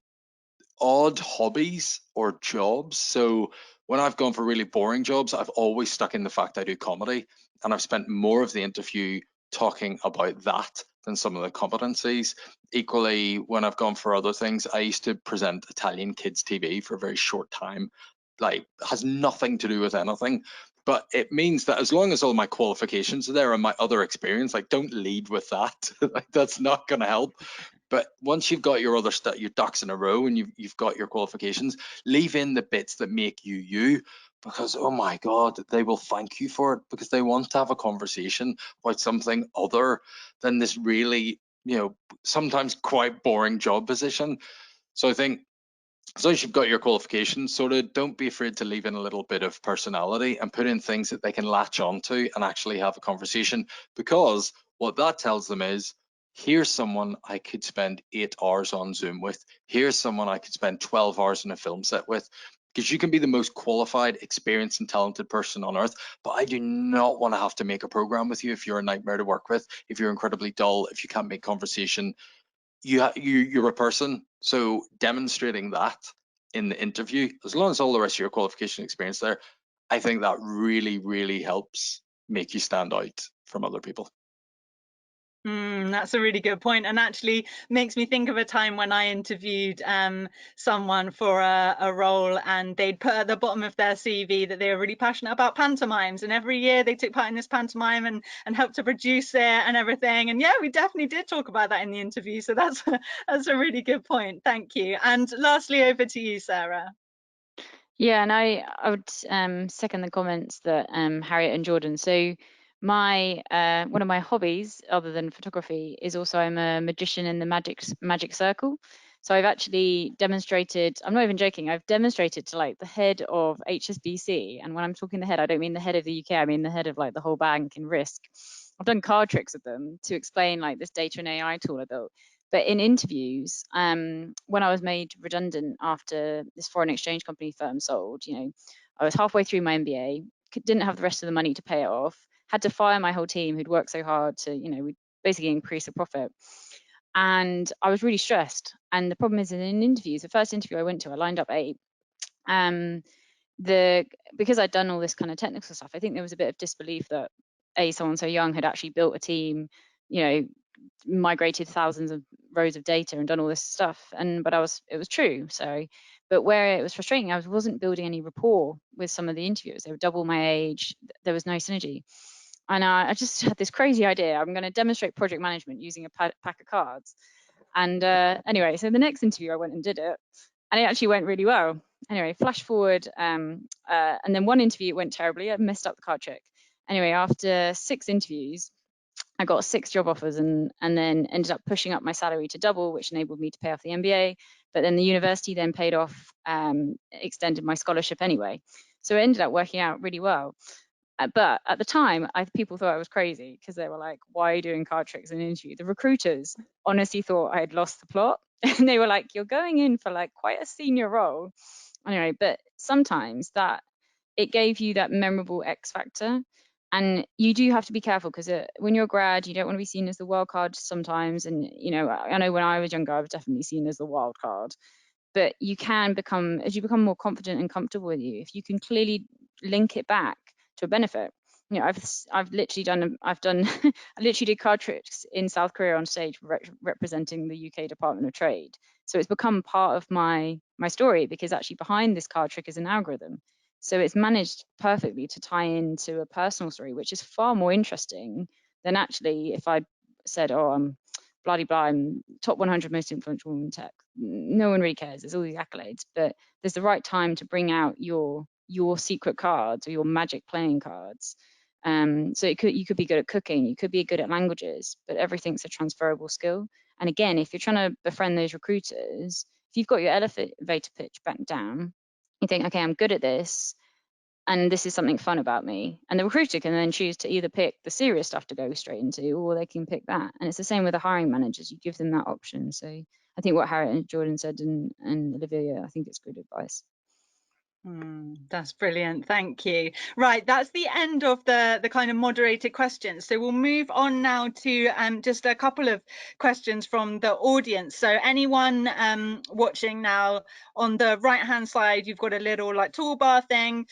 odd hobbies or jobs. So when I've gone for really boring jobs, I've always stuck in the fact I do comedy, and I've spent more of the interview talking about that than some of the competencies. Equally, when I've gone for other things, I used to present Italian kids TV for a very short time, like has nothing to do with anything, But it means that as long as all my qualifications are there and my other experience, like, don't lead with that. Like, that's not going to help. But once you've got your other stuff, your ducks in a row, and you've got your qualifications, leave in the bits that make you you, because, oh my God, they will thank you for it, because they want to have a conversation about something other than this really, sometimes quite boring job position. So I think, as long as you've got your qualifications sorted, don't be afraid to leave in a little bit of personality and put in things that they can latch onto and actually have a conversation, because what that tells them is, here's someone I could spend 8 hours on Zoom with. Here's someone I could spend 12 hours in a film set with. Because you can be the most qualified, experienced, and talented person on earth, but I do not want to have to make a program with you if you're a nightmare to work with, if you're incredibly dull, if you can't make conversation. You're a person. So demonstrating that in the interview, as long as all the rest of your qualification experience there, I think that really, really helps make you stand out from other people. That's a really good point, and actually makes me think of a time when I interviewed someone for a role, and they'd put at the bottom of their CV that they were really passionate about pantomimes, and every year they took part in this pantomime and helped to produce it and everything. And yeah, we definitely did talk about that in the interview. So that's a really good point. Thank you. And lastly, over to you, Sarah. Yeah, and I would second the comments that Harriet and Jordan. So my one of my hobbies, other than photography, is also I'm a magician in the magic circle. So I've actually demonstrated, I'm not even joking, I've demonstrated to like the head of HSBC, and when I'm talking the head, I don't mean the head of the UK, I mean the head of like the whole bank and risk. I've done card tricks with them to explain like this data and AI tool I built. But in interviews, when I was made redundant after this foreign exchange company firm sold, I was halfway through my MBA, didn't have the rest of the money to pay it off, had to fire my whole team who'd worked so hard to, we basically increase the profit. And I was really stressed. And the problem is, in interviews, the first interview I went to, I lined up 8. Because I'd done all this kind of technical stuff, I think there was a bit of disbelief that someone so young had actually built a team, migrated thousands of rows of data and done all this stuff. But it was true. But where it was frustrating, I wasn't building any rapport with some of the interviewers. They were double my age. There was no synergy. And I just had this crazy idea. I'm going to demonstrate project management using a pack of cards. And anyway, so the next interview I went and did it, and it actually went really well. Anyway, flash forward, and then one interview went terribly. I messed up the card trick. Anyway, after 6 interviews, I got 6 job offers and then ended up pushing up my salary to double, which enabled me to pay off the MBA. But then the university then paid off, extended my scholarship anyway. So it ended up working out really well. But at the time, people thought I was crazy because they were like, why are you doing card tricks in an interview? The recruiters honestly thought I had lost the plot. And they were like, you're going in for like quite a senior role. Anyway, but sometimes that it gave you that memorable X factor. And you do have to be careful because when you're a grad, you don't want to be seen as the wild card sometimes. And, I know when I was younger, I was definitely seen as the wild card. But you can become, as you become more confident and comfortable with you, if you can clearly link it back to a benefit. I've literally done I literally did card tricks in South Korea on stage representing the UK Department of Trade. So it's become part of my story, because actually behind this card trick is an algorithm. So it's managed perfectly to tie into a personal story, which is far more interesting than actually if I said, oh, I'm bloody blah, I'm top 100 most influential women in tech. No one really cares. There's all these accolades, but there's the right time to bring out your secret cards or your magic playing cards. So you could be good at cooking, you could be good at languages, but everything's a transferable skill. And again, if you're trying to befriend those recruiters, if you've got your elevator pitch back down, you think, okay, I'm good at this, and this is something fun about me. And the recruiter can then choose to either pick the serious stuff to go straight into, or they can pick that. And it's the same with the hiring managers. You give them that option. So I think what Harriet and Jordan said and Olivia, I think it's good advice. That's brilliant. Thank you. Right, that's the end of the kind of moderated questions. So we'll move on now to just a couple of questions from the audience. So anyone watching now, on the right hand side, you've got a little like toolbar thing.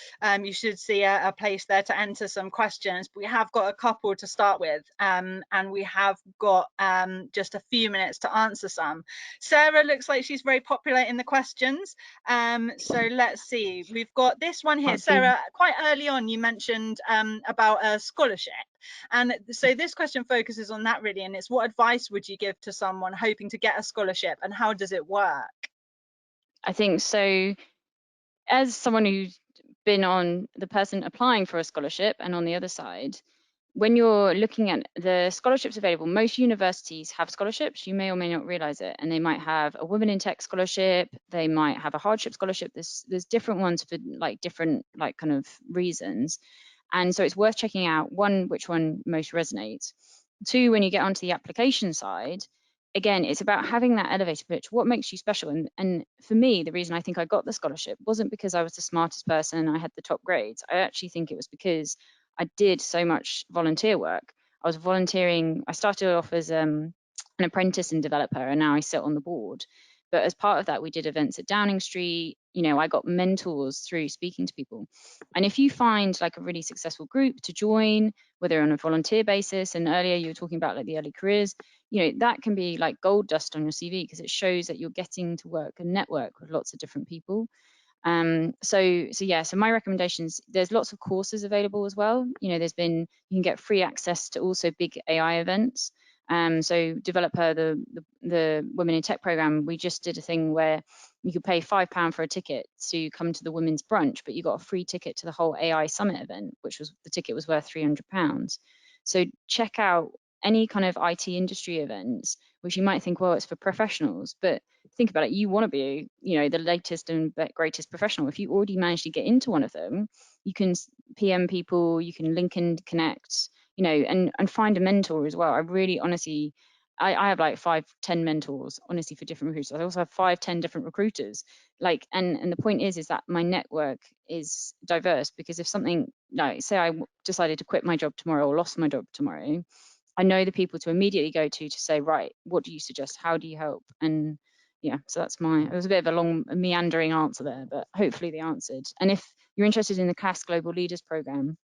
You should see a place there to enter some questions. But we have got a couple to start with, and we have got just a few minutes to answer some. Sarah looks like she's very popular in the questions. So let's see. we've got this one here. Sarah, quite early on you mentioned about a scholarship, and so this question focuses on that really, and it's what advice would you give to someone hoping to get a scholarship, and how does it work? I think so, as someone who's been on the person applying for a scholarship and on the other side, when you're looking at the scholarships available, most universities have scholarships. You may or may not realize it, and they might have a women in tech scholarship, they might have a hardship scholarship. There's different ones for like different like kind of reasons, and so it's worth checking out, one, which one most resonates. Two, when you get onto the application side, again, it's about having that elevator pitch. What makes you special? And for me, the reason I think I got the scholarship wasn't because I was the smartest person and I had the top grades. I actually think it was because I did so much volunteer work. I was volunteering. I started off as an apprentice and developer, and now I sit on the board. But as part of that, we did events at Downing Street. You know, I got mentors through speaking to people. And if you find like a really successful group to join, whether on a volunteer basis, and earlier you were talking about like the early careers, you know, that can be like gold dust on your CV because it shows that you're getting to work and network with lots of different people. So my recommendations, there's lots of courses available as well. You know, you can get free access to also big AI events. So Developer, the Women in Tech program, we just did a thing where you could pay £5 for a ticket to come to the women's brunch, but you got a free ticket to the whole AI summit event, which was, the ticket was worth £300. So check out any kind of IT industry events, which you might think, well, it's for professionals, but think about it, you want to be, you know, the latest and greatest professional. If you already managed to get into one of them, you can PM people, you can link and connect, you know, and find a mentor as well. I really honestly, I have like 5-10 mentors, honestly, for different recruiters. I also have 5-10 different recruiters. Like, and the point is that my network is diverse, because if something, like say I decided to quit my job tomorrow or lost my job tomorrow, I know the people to immediately go to say, right, what do you suggest? How do you help? And yeah, so that's it was a bit of a long meandering answer there, but hopefully they answered. And if you're interested in the CAS Global Leaders Program,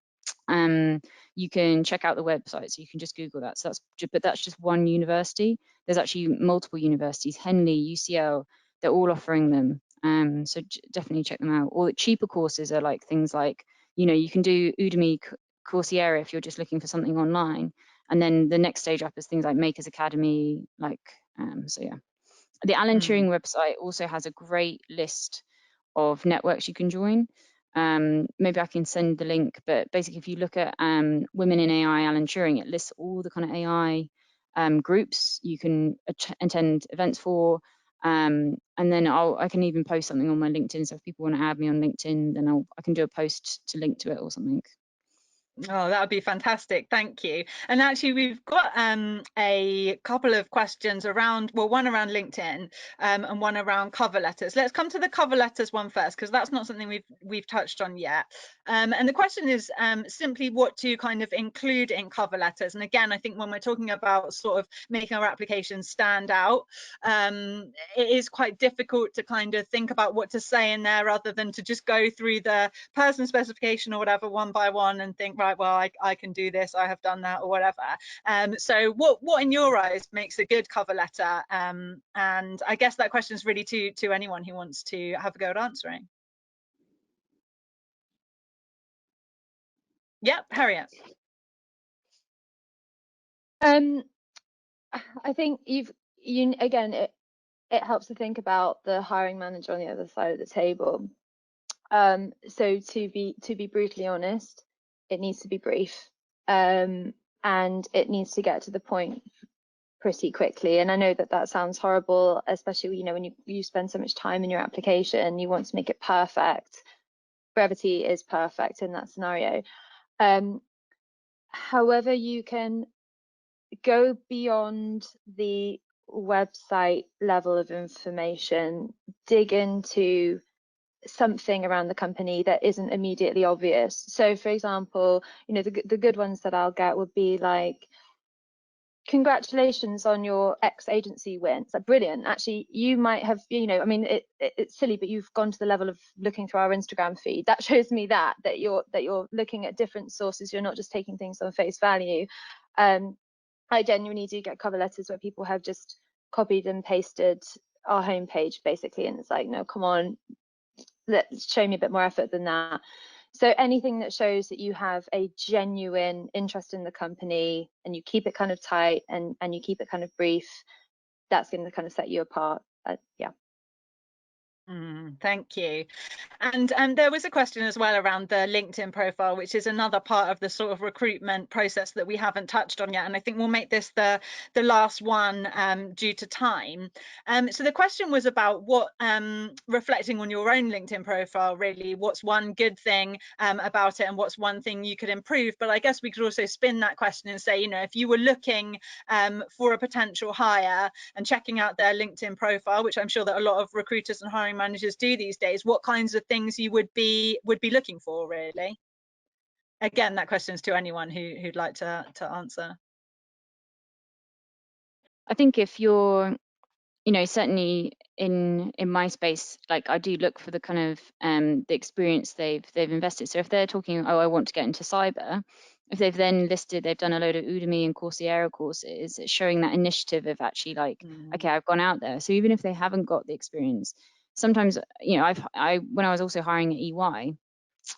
you can check out the website. So you can just Google that. So that's just one university. There's actually multiple universities, Henley, UCL, they're all offering them. So definitely check them out. Or the cheaper courses are like things like, you know, you can do Udemy, Coursera if you're just looking for something online. And then the next stage up is things like Makers Academy, like, so yeah. The Alan Turing website also has a great list of networks you can join. Maybe I can send the link, but basically if you look at Women in AI Alan Turing, it lists all the kind of AI groups you can attend events for. And then I can even post something on my LinkedIn. So if people want to add me on LinkedIn, then I can do a post to link to it or something. Oh, that would be fantastic. Thank you. And actually, we've got a couple of questions around, well, one around LinkedIn and one around cover letters. Let's come to the cover letters one first, because that's not something we've touched on yet. And the question is simply what to kind of include in cover letters. And again, I think when we're talking about sort of making our applications stand out, it is quite difficult to kind of think about what to say in there rather than to just go through the person specification or whatever one by one and think, right, well, I can do this, I have done that, or whatever. So what in your eyes makes a good cover letter? And I guess that question is really to anyone who wants to have a go at answering. Yep, Harriet. I think again, it helps to think about the hiring manager on the other side of the table. So to be brutally honest, it needs to be brief, and it needs to get to the point pretty quickly. And I know that sounds horrible, especially, you know, when you spend so much time in your application, you want to make it perfect. Brevity is perfect in that scenario. However, you can go beyond the website level of information, dig into something around the company that isn't immediately obvious. So for example, you know, the good ones that I'll get would be like, congratulations on your X agency win. It's like, brilliant. Actually, you might have, you know, I mean, it's silly, but you've gone to the level of looking through our Instagram feed. That shows me that you're looking at different sources. You're not just taking things on face value. I genuinely do get cover letters where people have just copied and pasted our homepage basically, and it's like, no, come on, show me a bit more effort than that. So anything that shows that you have a genuine interest in the company and you keep it kind of tight and you keep it kind of brief, that's going to kind of set you apart. Yeah. Thank you. And there was a question as well around the LinkedIn profile, which is another part of the sort of recruitment process that we haven't touched on yet. And I think we'll make this the last one due to time. So the question was about what, reflecting on your own LinkedIn profile, really, what's one good thing about it and what's one thing you could improve? But I guess we could also spin that question and say, you know, if you were looking for a potential hire and checking out their LinkedIn profile, which I'm sure that a lot of recruiters and hiring managers do these days, what kinds of things you would be looking for, really? Again, that question's to anyone who'd like to answer. I think if you're, you know, certainly in my space, like I do look for the kind of the experience they've invested. So if they're talking, oh, I want to get into cyber, if they've then listed they've done a load of Udemy and Coursera courses, it's showing that initiative of actually like, okay, I've gone out there. So even if they haven't got the experience, sometimes, you know, when I was also hiring at EY,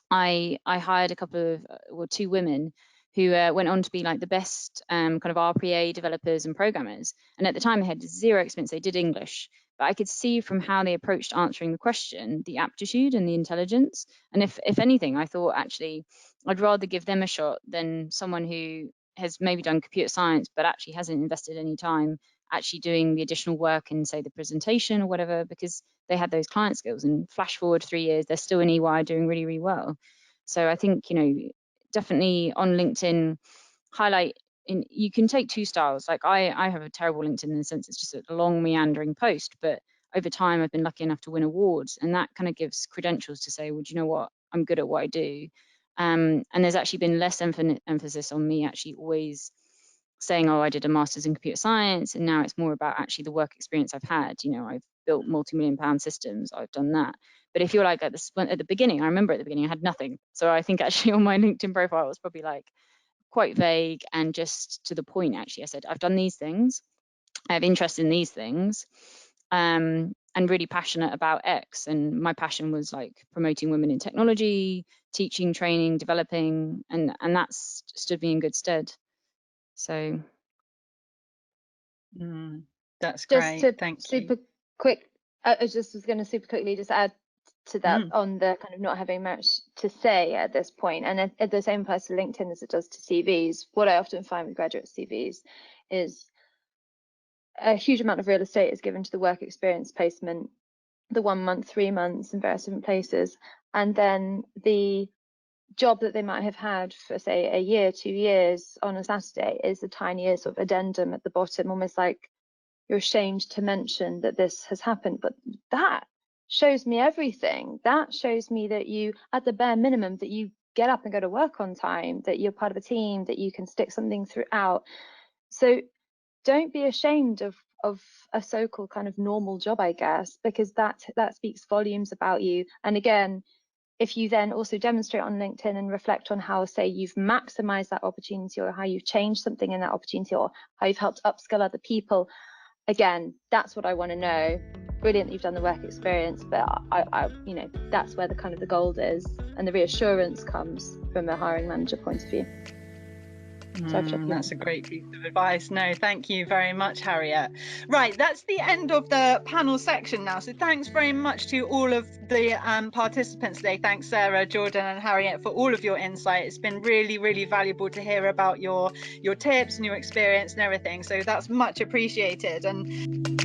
I hired a couple of, well, 2 women who went on to be like the best kind of RPA developers and programmers. And at the time, they had 0 experience. They did English, but I could see from how they approached answering the question, the aptitude and the intelligence. And if anything, I thought actually I'd rather give them a shot than someone who has maybe done computer science, but actually hasn't invested any time actually doing the additional work in, say, the presentation or whatever, because they had those client skills. And flash forward 3 years, they're still in EY doing really, really well. So I think, you know, definitely on LinkedIn, highlight, you can take 2 styles. Like I have a terrible LinkedIn in the sense it's just a long meandering post, but over time I've been lucky enough to win awards, and that kind of gives credentials to say, well, do you know what, I'm good at what I do. And there's actually been less emphasis on me actually always saying, oh, I did a master's in computer science, and now it's more about actually the work experience I've had. You know, I've built multi-million-pound systems, I've done that. But if you're like at the beginning, I remember at the beginning I had nothing. So I think actually on my LinkedIn profile it was probably like quite vague and just to the point. Actually, I said I've done these things, I have interest in these things, and really passionate about X. And my passion was like promoting women in technology, teaching, training, developing, and that's stood me in good stead. So that's great. Thank you. Super quick, I was going to super quickly just add to that on the kind of not having much to say at this point, and it the same applies to LinkedIn as it does to CVs. What I often find with graduate CVs is a huge amount of real estate is given to the work experience placement, the 1 month, 3 months in various different places, and then the job that they might have had for, say, a year, 2 years on a Saturday is a tiny sort of addendum at the bottom, almost like you're ashamed to mention that this has happened. But that shows me everything. That shows me that you, at the bare minimum, that you get up and go to work on time, that you're part of a team, that you can stick something throughout. So don't be ashamed of a so-called kind of normal job, I guess, because that speaks volumes about you. And again, if you then also demonstrate on LinkedIn and reflect on how, say, you've maximized that opportunity, or how you've changed something in that opportunity, or how you've helped upskill other people, again, that's what I want to know. Brilliant that you've done the work experience, but I you know, that's where the kind of the gold is, and the reassurance comes from a hiring manager point of view. That's a great piece of advice. No, thank you very much, Harriet. Right, that's the end of the panel section now. So thanks very much to all of the participants today. Thanks, Sarah, Jordan and Harriet, for all of your insight. It's been really, really valuable to hear about your tips and your experience and everything. So that's much appreciated. And